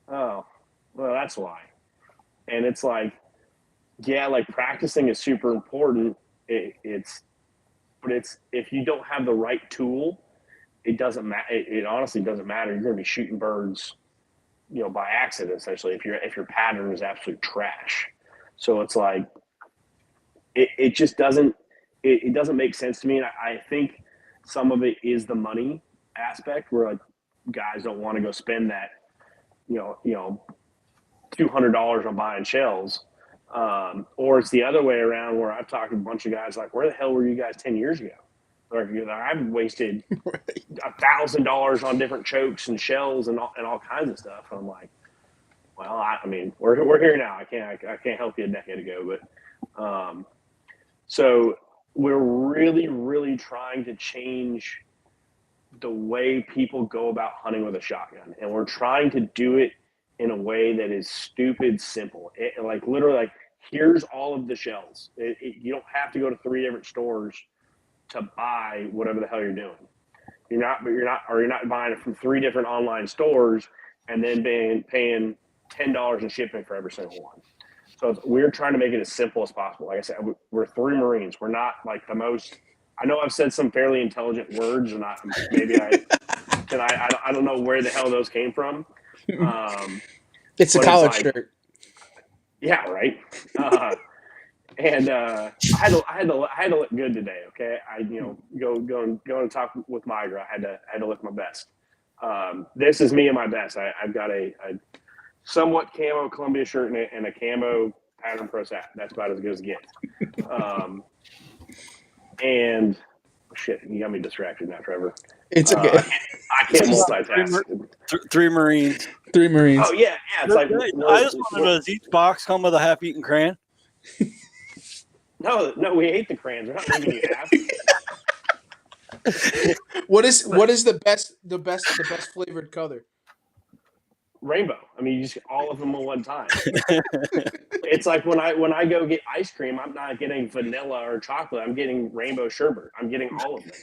oh, well, that's why. And it's like, yeah, like practicing is super important. But if you don't have the right tool, it doesn't matter. It honestly doesn't matter. You're going to be shooting birds, by accident, essentially, if your pattern is absolute trash. So it's like, it just doesn't, it doesn't make sense to me. And I think some of it is the money aspect, where like guys don't want to go spend that, $200 on buying shells. Or it's the other way around, where I've talked to a bunch of guys like, where the hell were you guys 10 years ago? Like, I've wasted $1,000 on different chokes and shells and all kinds of stuff. And I'm like, well, I mean, we're here now. I can't help you a decade ago, but so we're really, really trying to change the way people go about hunting with a shotgun, and we're trying to do it in a way that is stupid simple. Like literally, like, here's all of the shells. You don't have to go to 3 different stores to buy whatever the hell you're doing. You're not buying it from 3 different online stores and then paying $10 in shipping for every single one. So we're trying to make it as simple as possible. Like I said, we're 3 Marines. We're not like the most. I know I've said some fairly intelligent words, and I don't know where the hell those came from. It's a collared shirt. Yeah, right. And I had to look good today. Okay, I go and talk with Mygra. I had to look my best. This is me at my best. I've got a somewhat camo Columbia shirt and a camo pattern pro hat. That's about as good as it gets. And shit, you got me distracted now, Trevor. It's okay. I can't multitask. 3 Marines. 3 Marines. Oh yeah. It's like, I just wanted to know, does each box come with a half-eaten crayon? No, we hate the crayons. We're not leaving you half. What is the best flavored color? rainbow. I mean, you just all of them at one time. It's like when I go get ice cream, I'm not getting vanilla or chocolate. I'm getting rainbow sherbet. I'm getting all of them.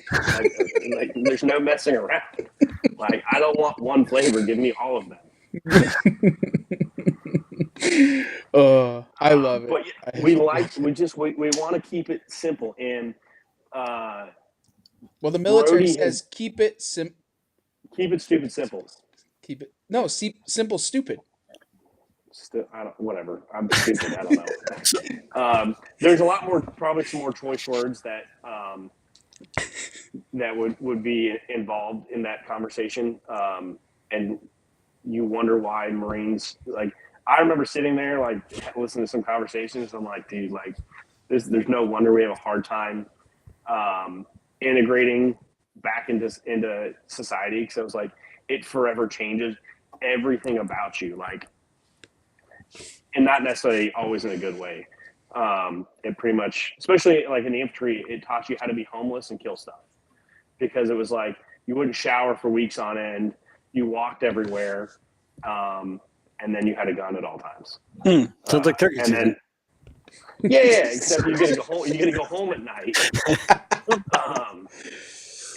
Like there's no messing around. Like I don't want one flavor. Give me all of them. Oh, I love it. But we want to keep it simple. And well, the military Brody has says keep it keep it stupid simple. keep it no simple stupid. Still, I don't. Whatever. I'm stupid. I don't know. There's a lot more, probably some more choice words that that would be involved in that conversation. And you wonder why Marines like. I remember sitting there like listening to some conversations. I'm like, dude, like there's no wonder we have a hard time integrating back into society, because it was like it forever changes everything about you, like, and not necessarily always in a good way. It pretty much, especially like in the infantry, it taught you how to be homeless and kill stuff, because it was like you wouldn't shower for weeks on end, you walked everywhere, and then you had a gun at all times. Sounds like turkey and season. then yeah, except you're gonna go home. You're gonna go home at night.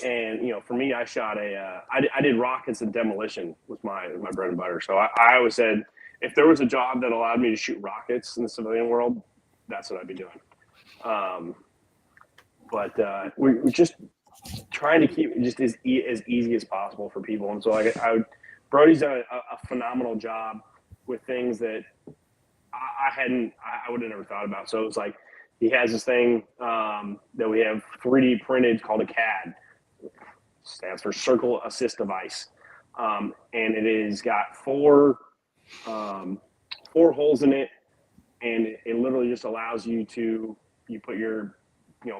And you know, for me, I shot I did rockets and demolition with my bread and butter. So I always said, if there was a job that allowed me to shoot rockets in the civilian world, that's what I'd be doing. But we're just trying to keep it just as easy as possible for people. And so Brody's done a phenomenal job with things that I would have never thought about. So it was like, he has this thing that we have 3D printed called a CAD. Stands for Circle Assist Device. And it has got four holes in it. And it literally just allows you put your,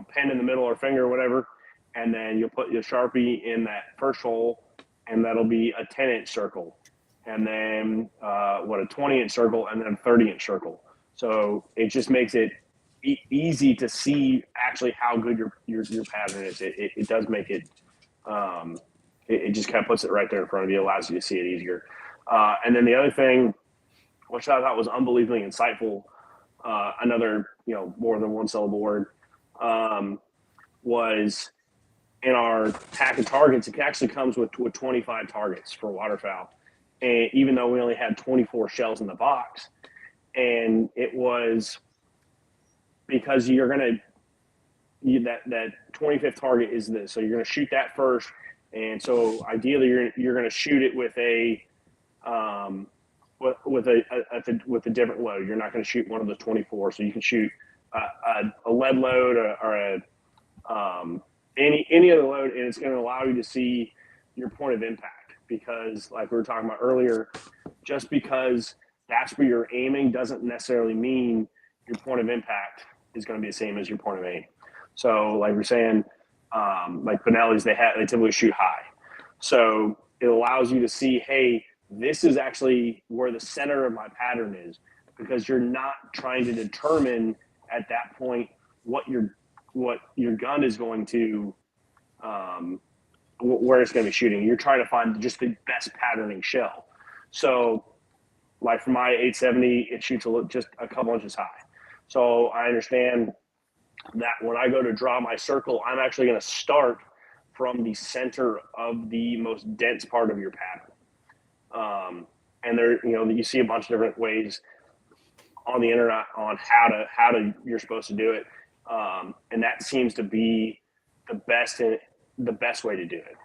pen in the middle or finger or whatever, and then you'll put your Sharpie in that first hole, and that'll be a 10-inch circle. And then a 20-inch circle, and then a 30-inch circle. So it just makes it easy to see actually how good your pattern is. It does make it, it just kind of puts it right there in front of you, allows you to see it easier. And then the other thing, which I thought was unbelievably insightful, another, more than one syllable word, was in our tack and targets, it actually comes with 25 targets for waterfowl. And even though we only had 24 shells in the box, and it was because you're going to, that 25th target is this. So you're going to shoot that first. And so ideally you're going to shoot it with a different load. You're not going to shoot one of the 24. So you can shoot a lead load or any other load, and it's going to allow you to see your point of impact. Because like we were talking about earlier, just because that's where you're aiming doesn't necessarily mean your point of impact is going to be the same as your point of aim. So like we're saying, like Benelli's, they typically shoot high. So it allows you to see, hey, this is actually where the center of my pattern is, because you're not trying to determine at that point what your gun is going to, where it's going to be shooting. You're trying to find just the best patterning shell. So like for my 870, it shoots just a couple inches high. So I understand that when I go to draw my circle, I'm actually going to start from the center of the most dense part of your pattern. And there, you see a bunch of different ways on the internet on how to you're supposed to do it. And that seems to be the best way to do it.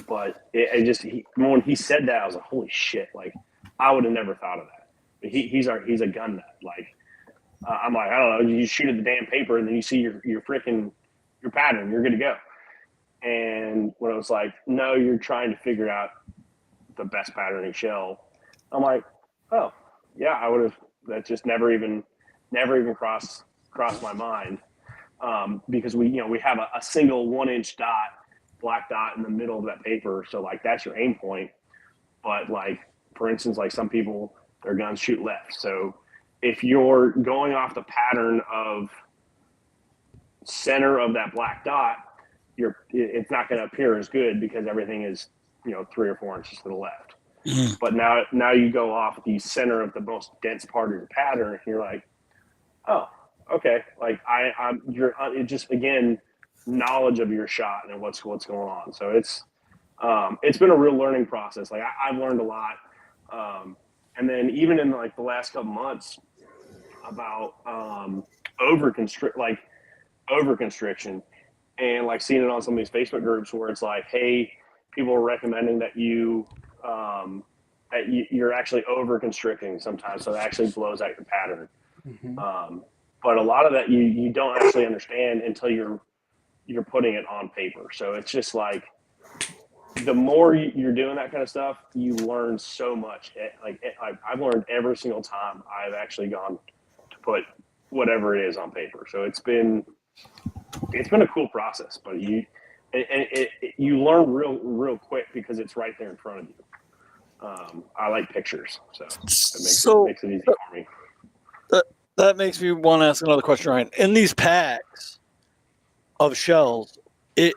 But when he said that, I was like, holy shit! Like, I would have never thought of that. But he's a gun nut. Like, I'm like, I don't know. You shoot at the damn paper, and then you see your pattern. You're good to go. And when I was like, no, you're trying to figure out the best patterning shell. I'm like, oh yeah, I would have. That just never even crossed my mind. Because we have a single 1-inch black dot in the middle of that paper. So like, that's your aim point. But like, for instance, like some people, their guns shoot left. So if you're going off the pattern of center of that black dot, it's not going to appear as good, because everything is, 3 or 4 inches to the left. But now you go off the center of the most dense part of your pattern, and you're like, oh, okay. Like it just, again, knowledge of your shot and what's going on. So it's been a real learning process. Like I've learned a lot. And then even in like the last couple months about over constriction, and like seeing it on some of these Facebook groups where it's like, hey, people are recommending that you're actually over constricting sometimes, so it actually blows out your pattern. But a lot of that you don't actually understand until you're putting it on paper. So it's just like, the more you're doing that kind of stuff, you learn so much. I've learned every single time I've actually gone to put whatever it is on paper. So it's been a cool process, but you learn real quick because it's right there in front of you. I like pictures, so it makes it easy for me. That makes me want to ask another question, Ryan. In these packs of shells,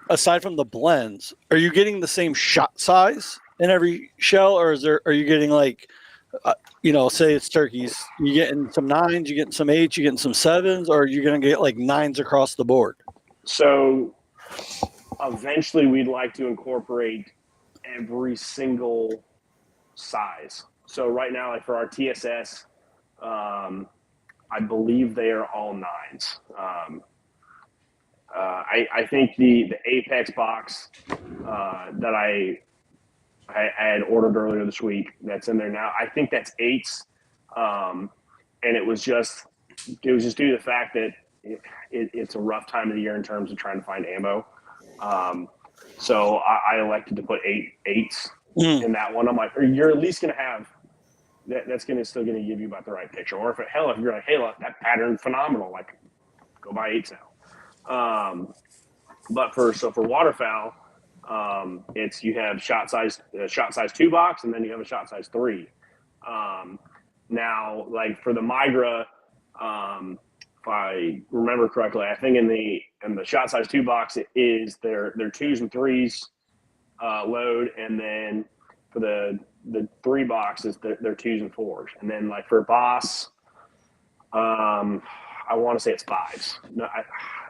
aside from the blends, are you getting the same shot size in every shell, or are you getting like, say it's turkeys, you getting some 9s, you getting some 8s, you getting some 7s, or are you going to get like 9s across the board? So eventually we'd like to incorporate every single size. So right now, like for our TSS, I believe they are all 9s. I think the Apex box that I had ordered earlier this week, that's in there now, I think that's 8s. And it was just due to the fact that it's a rough time of the year in terms of trying to find ammo. So I elected to put 8s in that one. I'm like, you're at least going to have that's still going to give you about the right picture. Or if you're like, hey, look, that pattern's phenomenal, like go buy 8s now. But for waterfowl, it's you have shot size 2 box, and then you have a shot size 3. Now, like for the Migra, if I remember correctly, I think in the shot size 2 box it is their 2s and 3s load, and then for the 3 box is their 2s and 4s, and then like for Boss, I want to say it's 5s. No,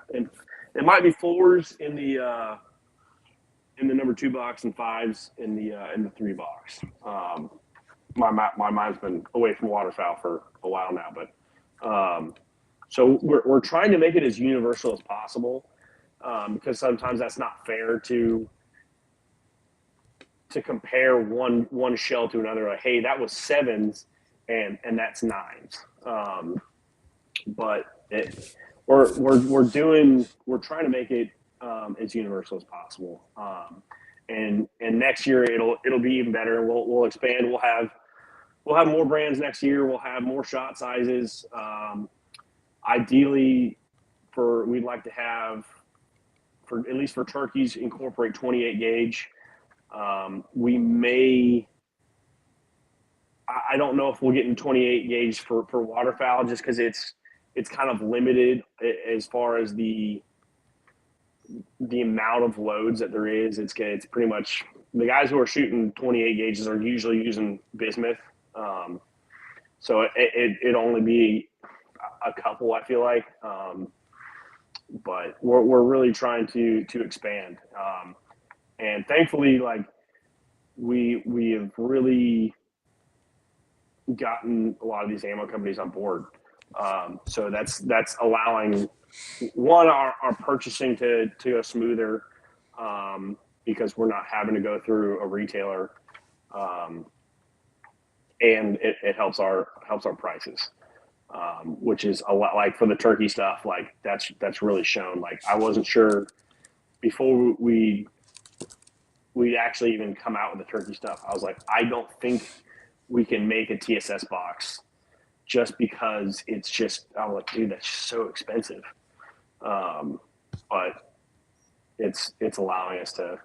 it might be 4s in the number 2 box and 5s in the 3 box. My mind's been away from waterfowl for a while now, but so we're trying to make it as universal as possible, because sometimes that's not fair to compare one shell to another. Like, hey, that was 7s and that's 9s. But we're trying to make it as universal as possible. And next year it'll be even better. We'll expand. We'll have more brands next year. We'll have more shot sizes. Ideally, we'd like to have, at least for turkeys, incorporate 28 gauge. We may. I don't know if we'll get in 28 gauge for waterfowl, just because it's kind of limited as far as the amount of loads that there is. It's pretty much the guys who are shooting 28 gauges are usually using bismuth. So it'd only be a couple, I feel like. But we're really trying to expand. And thankfully, like we have really gotten a lot of these ammo companies on board. So that's allowing our purchasing to go smoother, because we're not having to go through a retailer, and it helps our prices, which is a lot. Like for the turkey stuff, like that's really shown. Like I wasn't sure before we actually even come out with the turkey stuff. I was like, I don't think we can make a TSS box, just because it's just, I'm like, dude, that's so expensive. But it's allowing us to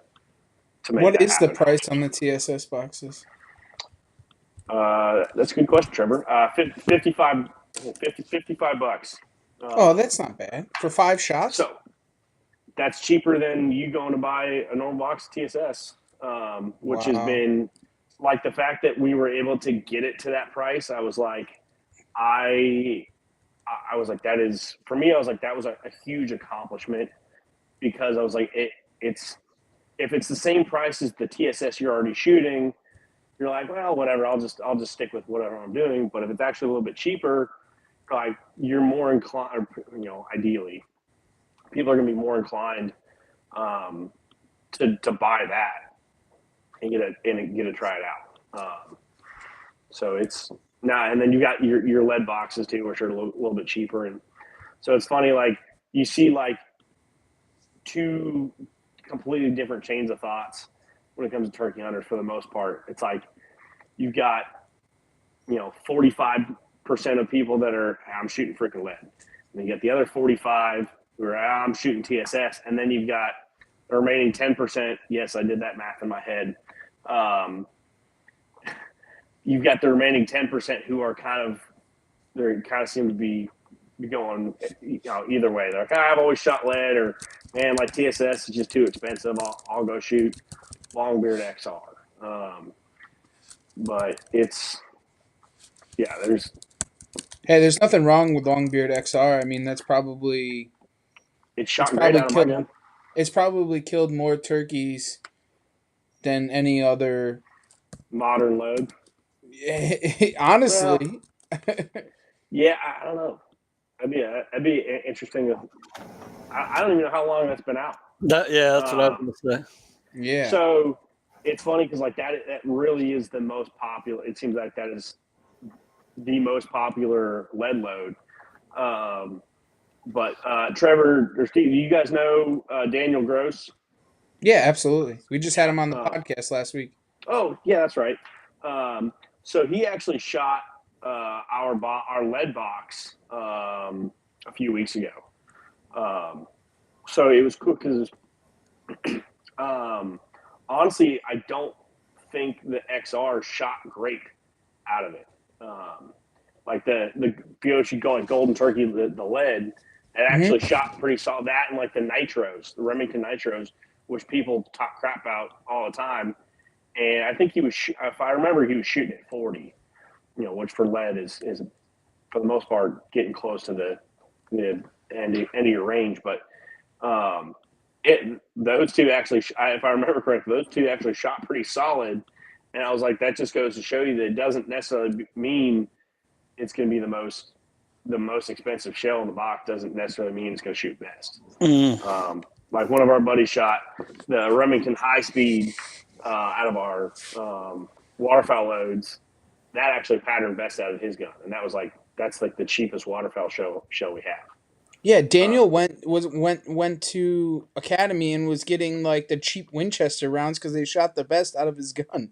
make. What is the price on the TSS boxes? That's a good question, Trevor. 55 bucks. Oh, that's not bad for 5 shots. So that's cheaper than you going to buy a normal box of TSS, which has been like the fact that we were able to get it to that price, I was like, I was like, that is, for me, I was like, that was a huge accomplishment, because I was like, it's, if it's the same price as the TSS you're already shooting, you're like, well, whatever, I'll just stick with whatever I'm doing. But if it's actually a little bit cheaper, like, you're more inclined, ideally, people are going to be more inclined to buy that and get to try it out. So it's now, and then you got your lead boxes too, which are a little bit cheaper. And so it's funny, like, you see like two completely different chains of thoughts when it comes to turkey hunters. For the most part, it's like you've got 45% of people that are, I'm shooting freaking lead, and you get the other 45 who are, I'm shooting TSS, and then you've got the remaining 10%. Yes, I did that math in my head. You've got the remaining 10% who are kind of seem to be going either way. They're like, I've always shot lead, or man, like TSS is just too expensive. I'll go shoot Longbeard XR. But it's, yeah, there's nothing wrong with Longbeard XR. I mean, that's probably it's shot great out of my gun. It's probably killed more turkeys than any other modern load. Honestly, yeah, I don't know. That'd be interesting. I don't even know how long that's been out. That's what I was going to say. Yeah. So it's funny because like that really is the most popular. It seems like that is the most popular lead load. But Trevor or Steve, do you guys know Daniel Gross? Yeah, absolutely. We just had him on the podcast last week. Oh, yeah, that's right. So he actually shot our lead box a few weeks ago. So it was cool because honestly, I don't think the XR shot great out of it. Like the Gyoshi going golden turkey, the lead, it actually shot pretty solid. That and like the nitros, the Remington nitros, which people talk crap about all the time. And I think he was, if I remember, he was shooting at 40, which for lead is for the most part getting close to the end of your range. But those two actually, if I remember correctly, those two actually shot pretty solid. And I was like, that just goes to show you that it doesn't necessarily mean it's going to be the most expensive shell in the box. Doesn't necessarily mean it's going to shoot best. Like one of our buddies shot the Remington high speed out of our waterfowl loads. That actually patterned best out of his gun, and that's like the cheapest waterfowl shell we have. Yeah, Daniel went to Academy and was getting like the cheap Winchester rounds because they shot the best out of his gun.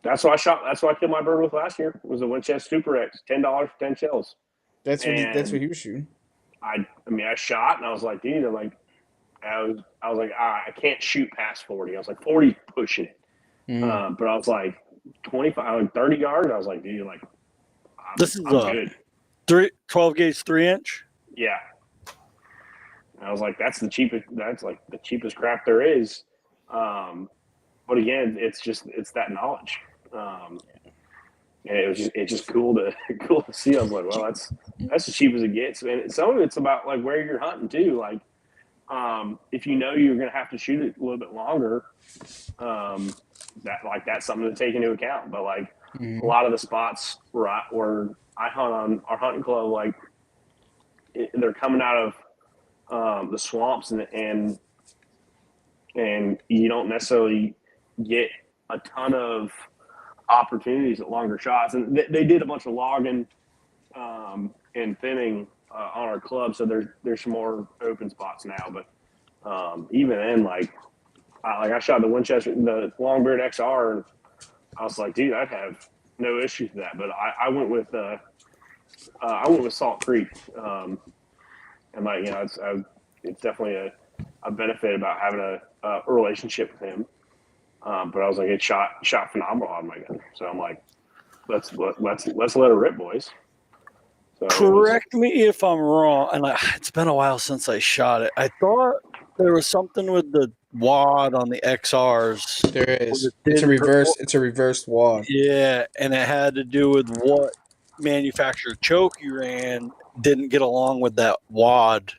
That's what I shot. That's what I killed my bird with last year. It was a Winchester Super X, $10 for 10 shells. That's what he was shooting. I shot and I was like, dude, I was like, I can't shoot past 40. I was like, 40 pushing it. But I was like 25, like 30 yards. I was like, dude, like, this is good. 12 gauge 3-inch. Yeah. And I was like, that's the cheapest. That's like the cheapest crap there is. But again, it's that knowledge. And it's just cool to see. I was like, well, that's as cheap as it gets. And some of it's about like where you're hunting too. Like, if you're going to have to shoot it a little bit longer, that's something to take into account. But like a lot of the spots where I hunt on our hunting club, like they're coming out of the swamps and you don't necessarily get a ton of opportunities at longer shots. And they did a bunch of logging and thinning on our club, so there's some more open spots now. But even then, like I shot the Winchester, the Longbeard XR, and I was like, dude, I'd have no issues with that. But I went with Salt Creek, and like it's definitely a benefit about having a relationship with him. But I was like, it shot phenomenal on my gun. So I'm like, let's let it rip, boys. So correct me if I'm wrong, and it's been a while since I shot it. I thought There was something with the wad on the XRs. There where is. it It's a didn't reverse. perform. It's a reversed wad. Yeah, and it had to do with what manufacturer choke you ran didn't get along with that wad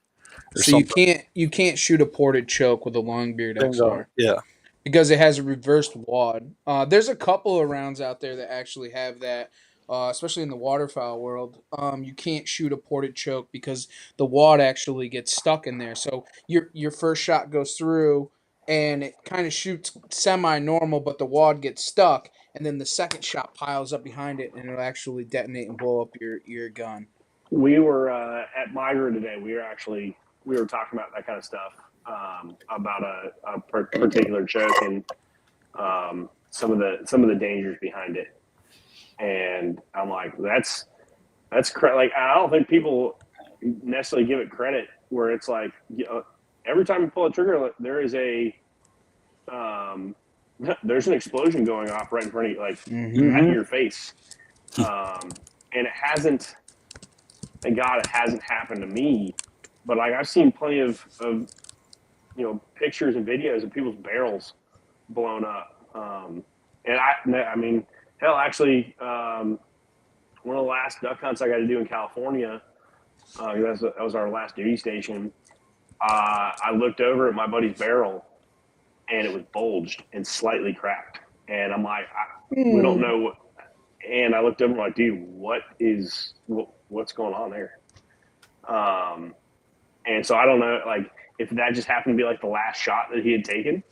or So you something. can't shoot a ported choke with a Longbeard Bingo. XR Yeah. because it has a reversed wad. There's a couple of rounds out there that actually have that, especially in the waterfowl world. You can't shoot a ported choke because the wad actually gets stuck in there. So your first shot goes through and it kind of shoots semi normal, but the wad gets stuck, and then the second shot piles up behind it, and it'll actually detonate and blow up your gun. We were at Migra today. We were talking about that kind of stuff, about a particular choke and some of the dangers behind it. And I'm like, that's like, I don't think people necessarily give it credit where it's like, every time you pull a trigger, there is um, there's an explosion going off right in front of you, like at your face. And it hasn't, thank God it hasn't happened to me, but like I've seen plenty of pictures and videos of people's barrels blown up. And I mean, hell, actually, one of the last duck hunts I got to do in California, that was our last duty station. I looked over at my buddy's barrel, and it was bulged and slightly cracked. And I'm like, we don't know what. And I looked over and I'm like, dude, what's going on there? And so I don't know, like, if that just happened to be like the last shot that he had taken.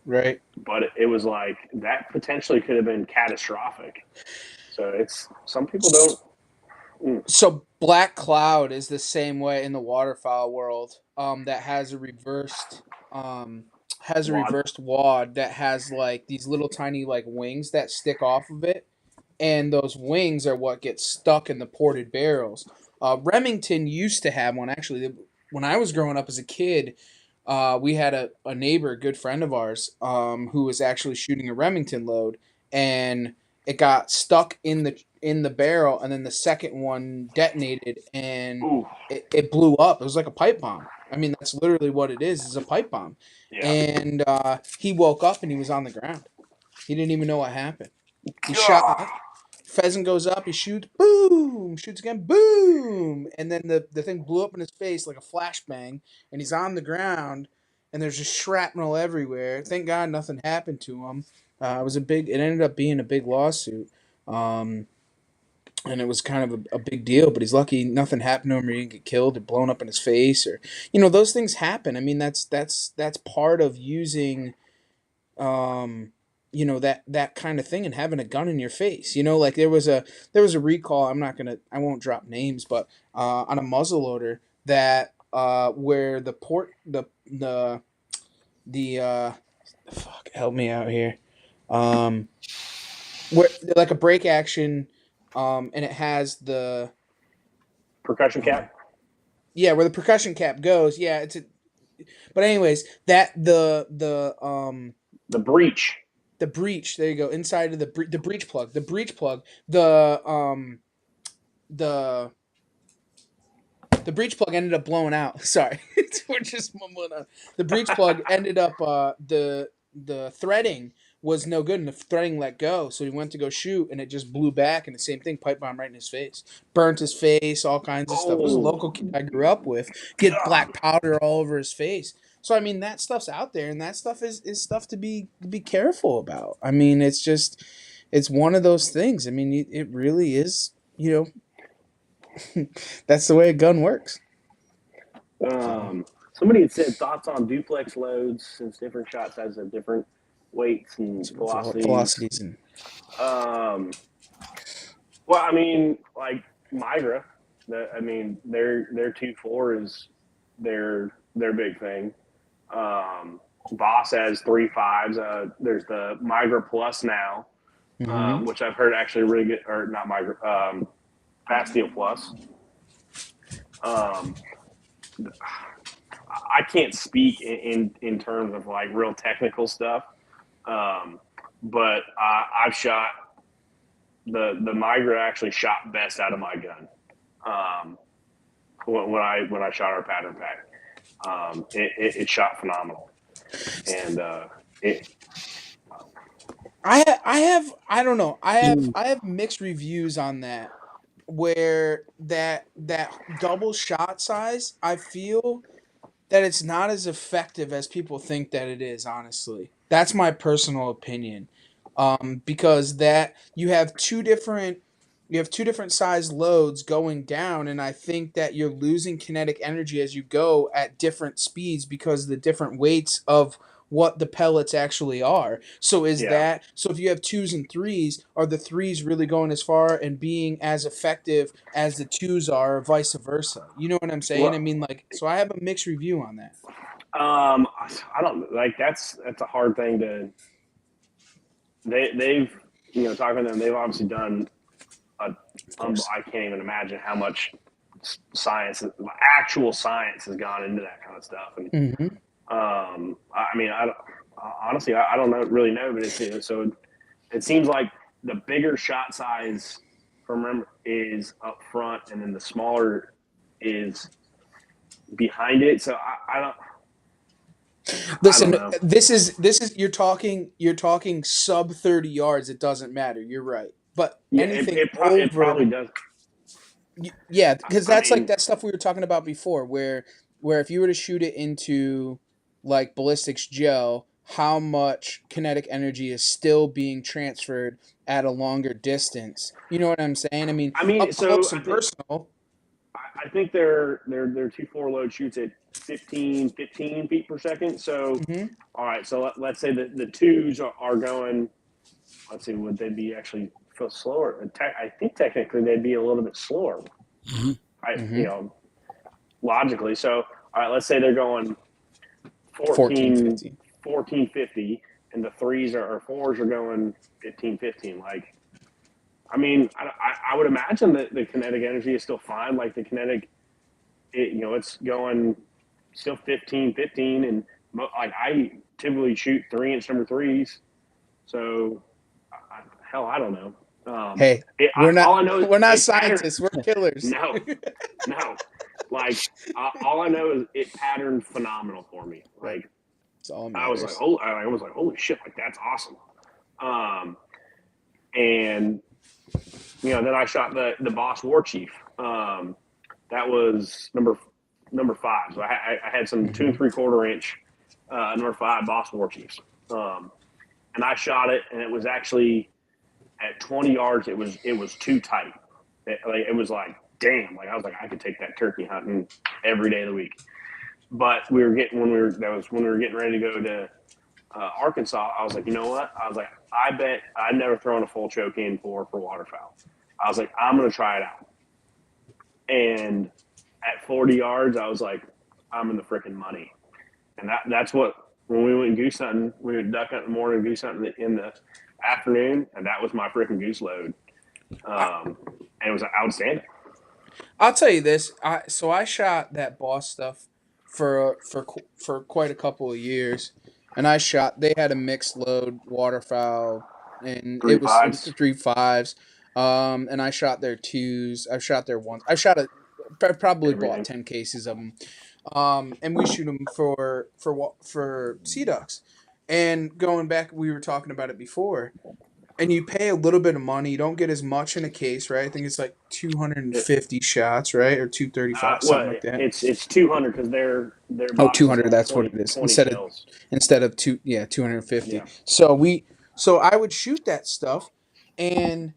Right. But it was like that potentially could have been catastrophic. So it's, some people don't. So Black Cloud is the same way in the waterfowl world. That um, has a Wad. reversed wad that has like these little tiny like wings that stick off of it, and those wings are what get stuck in the ported barrels. Remington used to have one actually. When I was growing up as a kid, we had a neighbor, a good friend of ours, who was actually shooting a Remington load, and it got stuck in the barrel, and then the second one detonated, and Ooh, it blew up. It was like a pipe bomb. I mean, that's literally what it is a pipe bomb. yeah. And he woke up and he was on the ground. He didn't even know what happened. He Ugh. shot. Pheasant goes up, he shoots, boom, shoots again, boom, and then the thing blew up in his face like a flashbang, and he's on the ground, and there's just shrapnel everywhere. Thank God nothing happened to him. It ended up being a big lawsuit, and it was kind of a big deal. But he's lucky nothing happened to him, or he didn't get killed or blown up in his face, or those things happen. I mean, that's part of using that kind of thing and having a gun in your face. Like there was a recall. I won't drop names, but on a muzzleloader that where the fuck, help me out here. Where like a break action, and it has the Percussion uh, cap. yeah, where the percussion cap goes. Yeah, but anyways, that The breech. the breech. There you go. Inside of the breech plug. The breech plug. The the breech plug ended up blowing out. Sorry, we're just mumbling on. The breech plug ended up the threading was no good, and the threading let go. So he went to go shoot, and it just blew back, and the same thing, pipe bomb right in his face, burnt his face, all kinds of stuff. It was a Oh, local kid I grew up with. Get black powder all over his face. So I mean, that stuff's out there, and that stuff is stuff to be careful about. I mean, it's one of those things. I mean, it really is. That's the way a gun works. So, Somebody had said thoughts on duplex loads since different shot sizes have different weights and velocities. velocities and Well, I mean, like Migra, I mean, their 2.4 is their big thing. Boss has 3.5s. There's the Migra Plus now, which I've heard actually really good, or not Migra, Bastille Plus. I can't speak in terms of like real technical stuff, but I've shot the Migra actually shot best out of my gun when I shot our pattern pack. it shot phenomenal. And I don't know. I have mixed reviews on that where that double shot size, I feel that it's not as effective as people think that it is, honestly. That's my personal opinion. Because that you have two different size loads going down, and I think that you're losing kinetic energy as you go at different speeds because of the different weights of what the pellets actually are. yeah, So if you have twos and threes, are the threes really going as far and being as effective as the twos are, or vice versa? You know what I'm saying? I well, mean, like, so I have a mixed review on that. I don't like that's a hard thing to. They've talking to them, they've obviously done a, Of course. I can't even imagine how much science, actual science, has gone into that kind of stuff. And Hmm. I mean, honestly, I don't really know, but so it seems like the bigger shot size from remember is up front, and then the smaller is behind it. So I don't Listen, know. this is you're talking sub 30 yards. It doesn't matter. You're right. But Yeah, anything it over, probably does. yeah, because I that's like mean, that stuff we were talking about before, where if you were to shoot it into like ballistics gel, how much kinetic energy is still being transferred at a longer distance? You know what I'm saying? I mean, up so close and personal. I think their 2.4 load shoots at 15 feet per second. So, Hmm. all right. So let's say that the twos are going. Let's see, would they be actually feel slower? I think technically they'd be a little bit slower. Mhm. I Hmm. logically. So, all right. Let's say they're going 14, 14, 15. 1450, and the threes or fours are going 15, 15. Like, I mean, I would imagine that the kinetic energy is still fine. Like the kinetic, it's going still 15, 15, and like I typically shoot 3-inch number threes. So, hell, I don't know. Hey, we're not All I know is we're not it patterned. scientists. We're killers. No, no. Like all I know is it patterned phenomenal for me. Right. Like It's all I was like, matters. I was like, holy shit! Like that's awesome. Um, and then I shot the Boss War Chief. That was number 5. So I had some two and Hmm. 3/4 inch number 5 Boss War Chiefs, and I shot it, and it was actually at 20 yards. It was too tight. It was like damn. Like I was like I could take that turkey hunting every day of the week. But we were getting when we were that was when we were getting ready to go to Arkansas. I was like, you know what? I was like, I bet I'd never thrown a full choke in for waterfowl. I was like, I'm gonna try it out. And at 40 yards, I was like, I'm in the freaking money. And that's what when we went goose hunting, we would duck hunt in the morning, goose hunting in the afternoon, and that was my freaking goose load. I, And it was outstanding. I'll tell you this. I shot that boss stuff for quite a couple of years, and I shot. They had a mixed load waterfowl, and Three it was fives three fives. And I shot their twos. I've shot their ones. I probably bought everything. 10 cases of them. And we shoot them for sea ducks. And going back, we were talking about it before, and you pay a little bit of money. You don't get as much in a case, right? I think it's like It, 250 shots, right? Or 235, something well, like that. it's 200 because their Oh, boxes 200, hold that's what 20 it is. 20 Instead of shells. instead of two, yeah, 250. Yeah, So I would shoot that stuff, and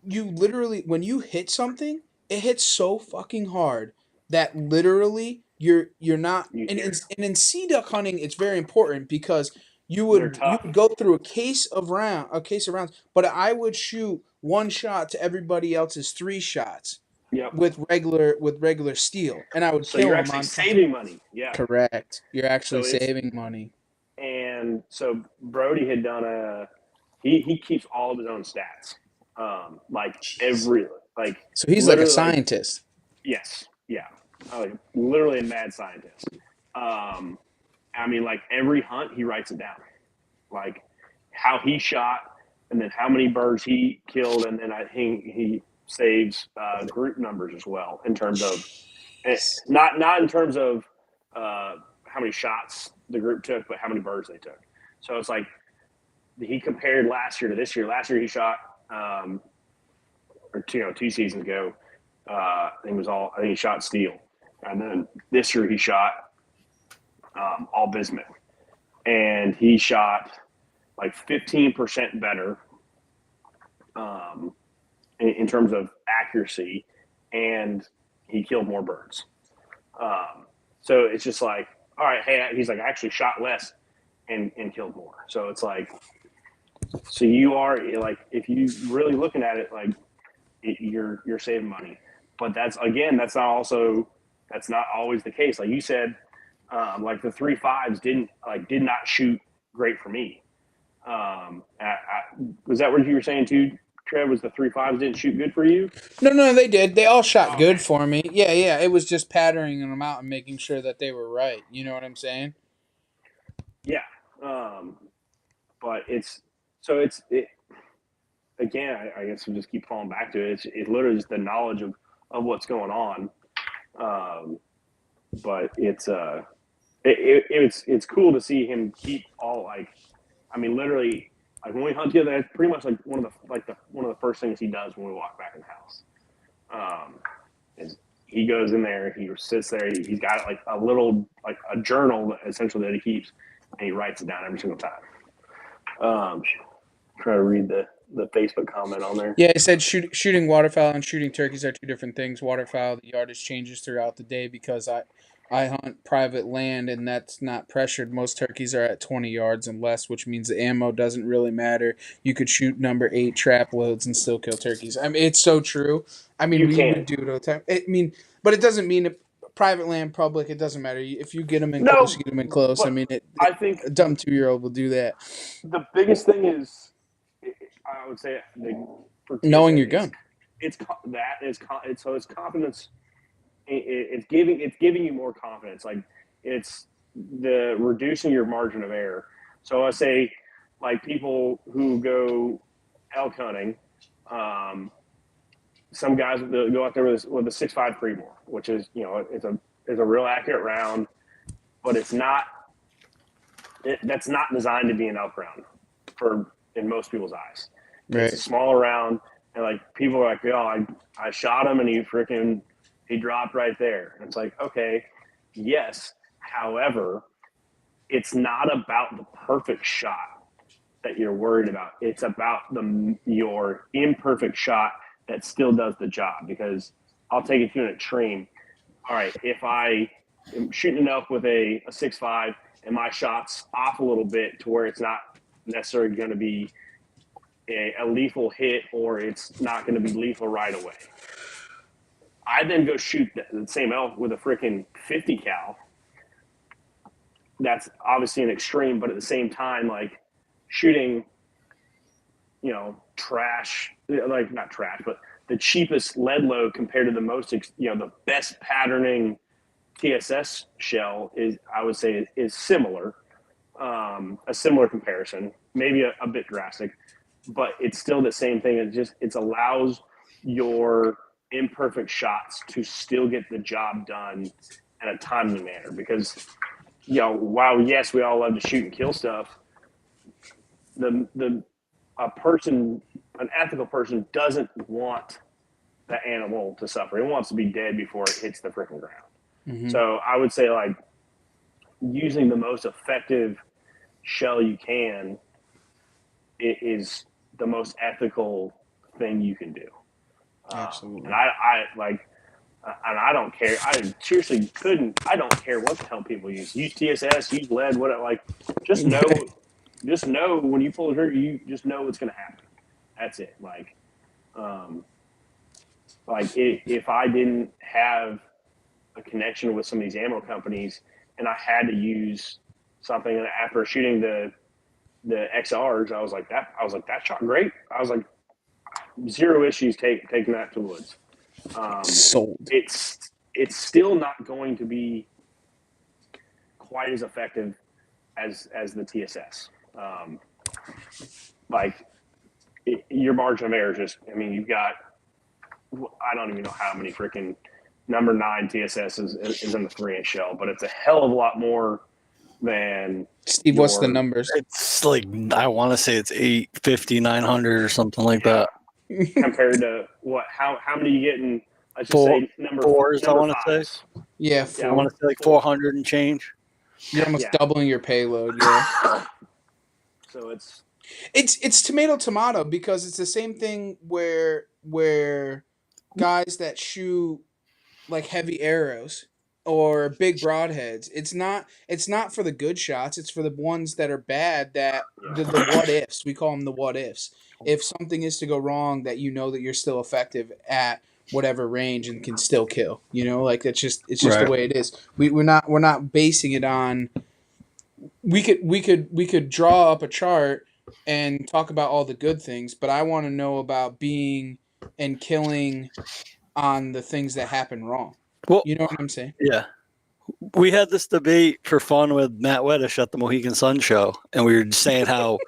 you literally, when you hit something, it hits so fucking hard that literally you're not, you and hear in sea duck hunting it's very important because they're you tough. would go through a case of rounds, but I would shoot one shot to everybody else's three shots Yep. with regular steel, and I would So kill you're them actually on time. saving money. Yeah. Correct. You're actually So it's saving money. and so Brody had done he keeps all of his own stats. Like Jeez. every like So he's like a literally like scientist. yes, yeah. Like literally a mad scientist. Um I mean like every hunt he writes it down. Like how he shot and then how many birds he killed and then I think he saves group numbers as well in terms of Jeez. not in terms of how many shots the group took, but how many birds they took. So it's like he compared last year to this year. Last year he shot, or 2 seasons ago, I think he shot steel, and then this year he shot all bismuth, and he shot like 15% better in terms of accuracy, and he killed more birds. So it's just like, all right, hey, he's like, I actually shot less and killed more. So it's like, so you are like, if you really looking at it, like you're saving money, but that's not always the case. Like you said, like the 3.5s did not shoot great for me. Was that what you were saying too, Trev? Was the 3.5s didn't shoot good for you? No, they did. They all shot Oh, good okay. for me. Yeah. It was just patterning them out and making sure that they were right. You know what I'm saying? Yeah. But again, I guess we'll just keep falling back to it. It's literally just the knowledge of what's going on. But it's cool to see him keep all like, I mean, literally, like when we hunt together, that's pretty much like one of the first things he does when we walk back in the house. Is he goes in there, he sits there, he's got like a little like a journal essentially that he keeps, and he writes it down every single time. Try to read the Facebook comment on there. Yeah, it said shooting waterfowl and shooting turkeys are two different things. Waterfowl, the yardage changes throughout the day because I hunt private land and that's not pressured. Most turkeys are at 20 yards and less, which means the ammo doesn't really matter. You could shoot number 8 trap loads and still kill turkeys. I mean, it's so true. I mean, You we would can. do it all the time. I mean, but it doesn't mean private land, public, it doesn't matter. If you get them in close, No, you get them in close. I but mean, I think a dumb 2-year-old will do that. the biggest thing is, I would say, for Knowing TSS, your gun. it's confidence. It's giving you more confidence. Like it's the reducing your margin of error. So I say, like people who go elk hunting, some guys go out there with a 6.5 Creedmoor, which is it's a real accurate round, but it's not. That's not designed to be an elk round in most people's eyes. It's a Right. smaller round, and like people are like, I shot him and he dropped right there. And it's like, okay, yes. However, it's not about the perfect shot that you're worried about. It's about your imperfect shot that still does the job. Because I'll take it to an extreme. All right, if I am shooting an elk with a 6.5 and my shot's off a little bit to where it's not necessarily going to be a lethal hit, or it's not going to be lethal right away, I then go shoot the same elk with a freaking 50 cal. That's obviously an extreme, but at the same time, like shooting, trash, like not trash, but the cheapest lead load compared to the most, the best patterning TSS shell I would say, is similar, a similar comparison, maybe a bit drastic, but it's still the same thing. It allows your imperfect shots to still get the job done in a timely manner. Because while yes, we all love to shoot and kill stuff, an ethical person doesn't want the animal to suffer. It wants to be dead before it hits the freaking ground. Mm-hmm. So I would say, like, using the most effective shell you can is the most ethical thing you can do. Absolutely. And I don't care. I seriously couldn't. I don't care what the hell people use. Use TSS, use lead, whatever. Like, just know when you pull the trigger, you just know what's going to happen. That's it. If I didn't have a connection with some of these ammo companies and I had to use something, and after shooting the XRs, I was like that shot great. I was like, zero issues taking that to the woods. Sold. It's still not going to be quite as effective as the TSS. Your margin of error you've got, I don't even know how many freaking number 9 TSS is in the 3-inch shell, but it's a hell of a lot more than Steve, what's the numbers? It's like, I want to say it's 850, 900 or something like that. compared to what? How many you getting? Let's just Four- say number fours, I number wanna say. fives. Yeah, I 4. want to say like 400 and change. You're almost Yeah. doubling your payload. Yeah. So it's It's tomato because it's the same thing where guys that shoot like heavy arrows or big broadheads, it's not for the good shots, it's for the ones that are bad, that the what ifs, we call them the what ifs. If something is to go wrong, that you know that you're still effective at whatever range and can still kill, like it's just the way it is. We're not basing it on, we could draw up a chart and talk about all the good things, but I want to know about being and killing on the things that happen wrong. Well, You know what I'm saying? yeah. We had this debate for fun with Matt Weddish at the Mohegan Sun show, and we were saying how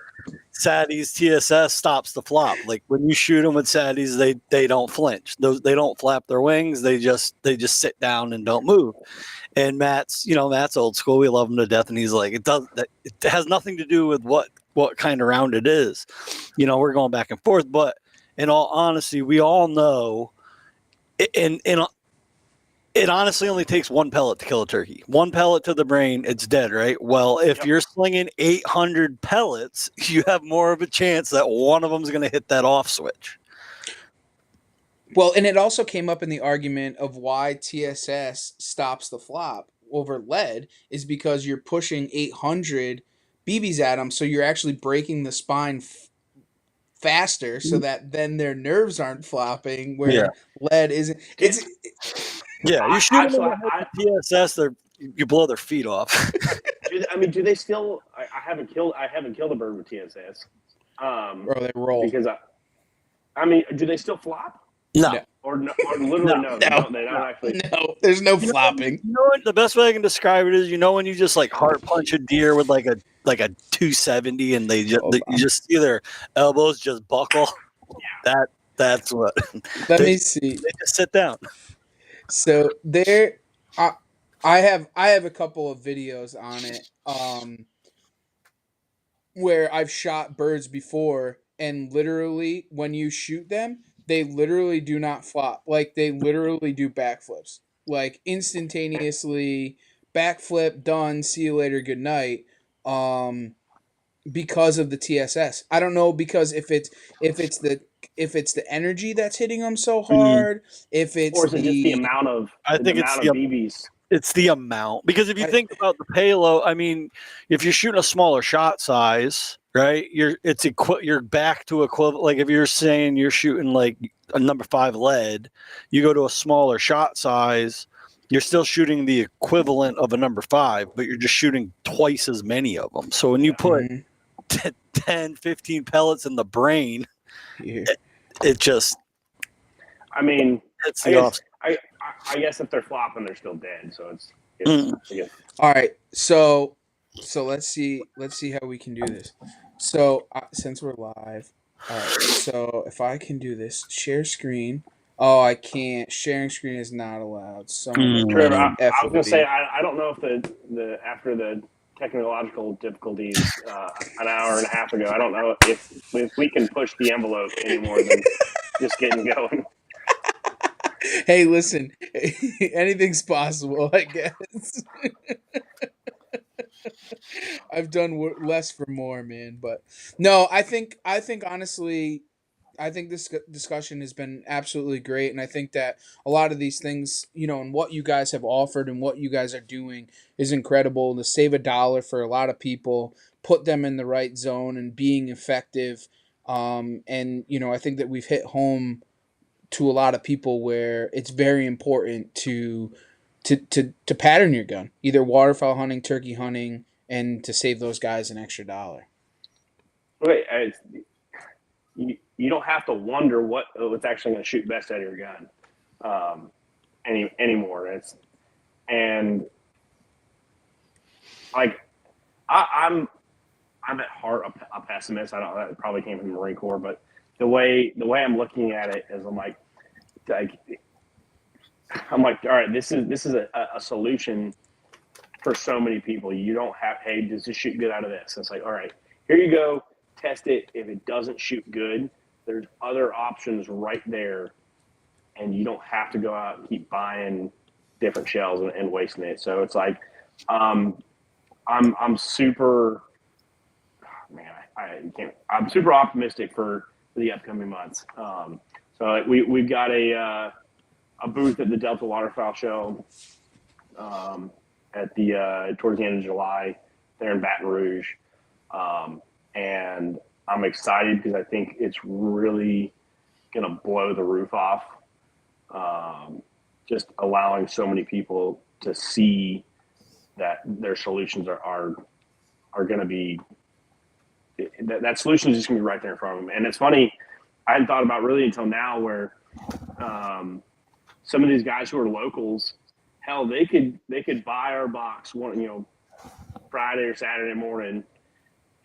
Sadie's TSS stops the flop. Like when you shoot them with Sadie's, they don't flinch. They don't flap their wings. They just sit down and don't move. And Matt's old school. We love him to death, and he's like, it has nothing to do with what kind of round it is. We're going back and forth, but in all honesty, we all know, and it honestly only takes one pellet to kill a turkey. One pellet to the brain, it's dead, right? Well, if you're slinging 800 pellets, you have more of a chance that one of them is going to hit that off switch. Well, and it also came up in the argument of why TSS stops the flop over lead is because you're pushing 800 BBs at them, so you're actually breaking the spine faster, so that then their nerves aren't flopping. Where lead isn't. You shoot them with TSS, you blow their feet off. do they still? I haven't killed a bird with TSS. Or they roll. Because do they still flop? No. Or literally no. They don't actually. No, there's no flopping. What, the best way I can describe it is, when you just like heart punch a deer with like a 270 and you just see their elbows just buckle. That's what. Let me see. They just sit down. So there, I have a couple of videos on it, where I've shot birds before, and literally when you shoot them, they literally do not flop. Like they literally do backflips, like instantaneously backflip, done, see you later, good night. Because of the TSS. I don't know, because if it's the energy that's hitting them so hard, if it's or is it just the amount of BBs? It's the amount, because if you think about the payload, if you're shooting a smaller shot size, right, you're back to equivalent. Like if you're saying you're shooting like a number 5 lead, you go to a smaller shot size, you're still shooting the equivalent of a number 5, but you're just shooting twice as many of them. So when you put 10, 15 pellets in the brain, it just, it's the opposite. I guess if they're flopping, they're still dead. So it's all right. So let's see how we can do this. So since we're live, all right. So if I can do this, share screen. Oh, I can't. Sharing screen is not allowed. So Trevor, I was gonna say I don't know if the after the technological difficulties an hour and a half ago, I don't know if we can push the envelope any more than just getting going. Hey, listen, anything's possible, I guess. I've done less for more, man. But no, I think honestly, I think this discussion has been absolutely great, and I think that a lot of these things, and what you guys have offered and what you guys are doing is incredible. To save $1 for a lot of people, put them in the right zone, and being effective. And I think that we've hit home to a lot of people where it's very important to pattern your gun, either waterfowl hunting, turkey hunting, and to save those guys an extra $1. Wait, you don't have to wonder what's actually going to shoot best out of your gun anymore. I'm at heart a pessimist. I don't. That probably came from the Marine Corps, but the way I'm looking at it is, I'm like I'm like, all right, this is a solution for so many people. You don't have, hey, does this shoot good out of this? It's like, all right, here you go, test it. If it doesn't shoot good, there's other options right there, and you don't have to go out and keep buying different shells and wasting it. So it's like, I'm super, man, I can't. I'm super optimistic for the upcoming months. So like we've got a booth at the Delta Waterfowl Show at the towards the end of July there in Baton Rouge, and I'm excited because I think it's really gonna blow the roof off. Just allowing so many people to see that their solutions are going to be that solution is just going to be right there in front of them. And it's funny, I hadn't thought about really until now where some of these guys who are locals, hell, they could buy our box one, Friday or Saturday morning,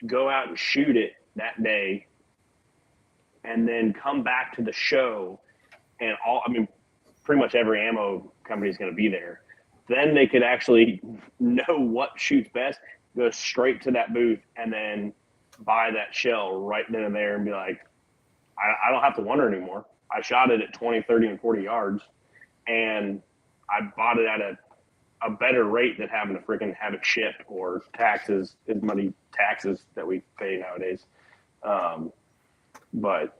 go out and shoot it that day, and then come back to the show, and pretty much every ammo company is going to be there. Then they could actually know what shoots best, go straight to that booth, and then buy that shell right then and there and be like, I don't have to wonder anymore. I shot it at 20, 30, and 40 yards, and I bought it at a better rate than having to freaking have it shipped or taxes that we pay nowadays. But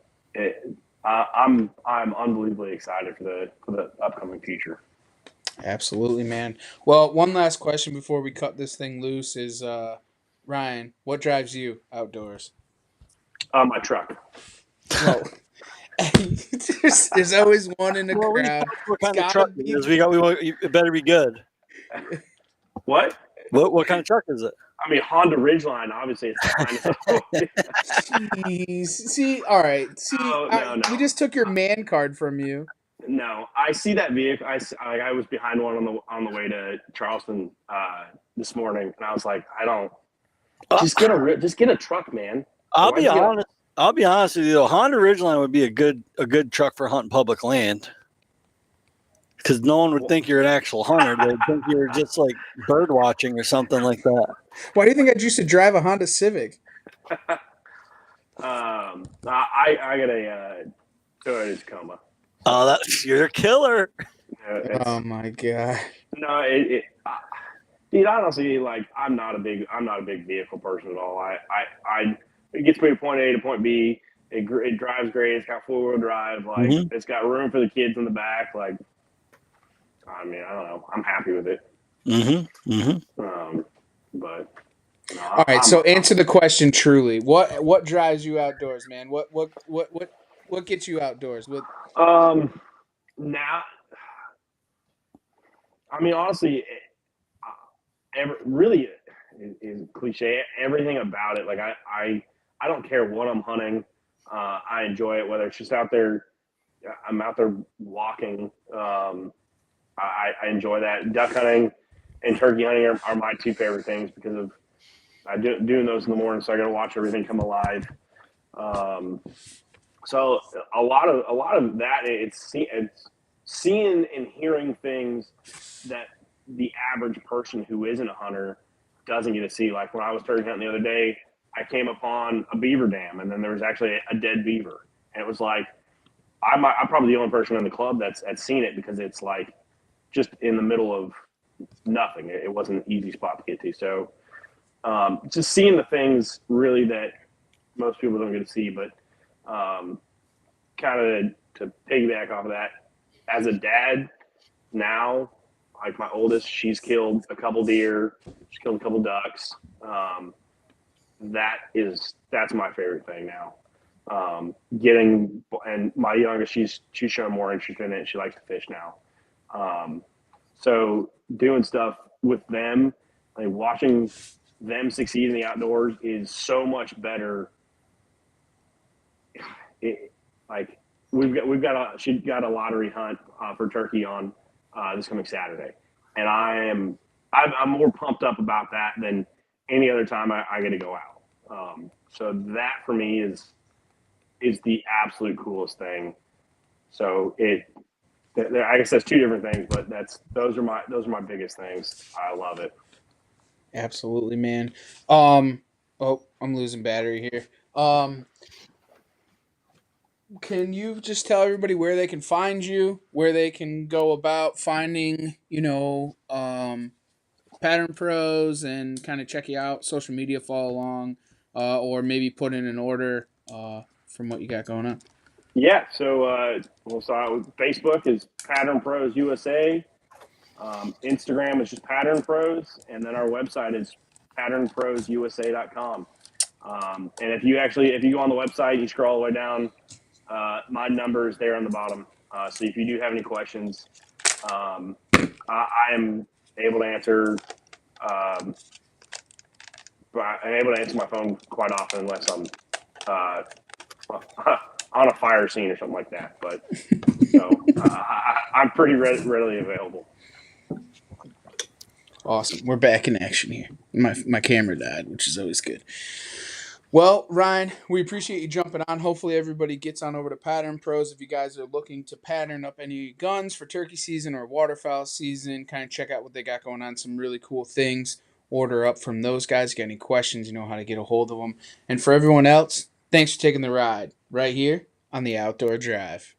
I'm unbelievably excited for the upcoming future. Absolutely, man. Well, one last question before we cut this thing loose is Ryan, what drives you outdoors? My truck. Well, there's always one in the Well, we crowd. what It's kind of gotta truck it be. is. It better be good. What? What kind of truck is it? I mean, Honda Ridgeline, obviously, it's the Jeez. See, all right. See, No. we just took your man card from you. No, I see that vehicle. I was behind one on the way to Charleston this morning, and I was like, I don't just get a truck, man. I'll be honest. I'll be honest with you. Though, Honda Ridgeline would be a good truck for hunting public land, because no one would think you're an actual hunter. They'd think you're just like bird watching or something like that. Why do you think I used to drive a Honda Civic? I got a Toyota Tacoma. Oh, you're a killer. Oh my god. No, dude, honestly, like I'm not a big vehicle person at all. It gets me to point A to point B. It drives great. It's got 4-wheel drive. Like It's got room for the kids in the back. Like, I mean, I don't know. I'm happy with it. But no, all right. So answer the question truly. What drives you outdoors, man? What gets you outdoors? What? Now, I mean, honestly, really is cliche. Everything about it, like I don't care what I'm hunting. I enjoy it, whether it's just out there. I'm out there walking. I enjoy that. Duck hunting and turkey hunting are my two favorite things because of doing those in the morning. So I got to watch everything come alive. So a lot of that it's seeing and hearing things that the average person who isn't a hunter doesn't get to see. Like when I was turkey hunting the other day, I came upon a beaver dam, and then there was actually a dead beaver, and it was like I'm probably the only person in the club that's seen it because it's like just in the middle of nothing. It wasn't an easy spot to get to. So just seeing the things really that most people don't get to see, but kind of to piggyback off of that, as a dad now, like my oldest, she's killed a couple deer, she's killed a couple ducks. That's my favorite thing now. And my youngest, she's shown more interest in it. She likes to fish now. So doing stuff with them, like watching them succeed in the outdoors is so much better. Like she got a lottery hunt for turkey on this coming Saturday, and I'm more pumped up about that than any other time I get to go out. So that for me is the absolute coolest thing. So I guess that's two different things, but those are my biggest things. I love it. Absolutely, man. Oh, I'm losing battery here. Can you just tell everybody where they can find you, where they can go about finding, Pattern Pros and kind of check you out, social media, follow along, or maybe put in an order from what you got going on? Yeah. So we'll start with Facebook is Pattern Pros USA. Instagram is just Pattern Pros, and then our website is patternprosusa.com. And if you go on the website, you scroll all the way down. My number is there on the bottom. So if you do have any questions, I am able to answer. Um, I'm able to answer my phone quite often, unless I'm uh, on a fire scene or something like that. But I'm pretty readily available. Awesome. We're back in action here. My camera died, which is always good. Well, Ryan, we appreciate you jumping on. Hopefully, everybody gets on over to Pattern Pros. If you guys are looking to pattern up any guns for turkey season or waterfowl season, kind of check out what they got going on. Some really cool things. Order up from those guys. Get any questions, you know how to get a hold of them. And for everyone else, thanks for taking the ride right here on the Outdoor Drive.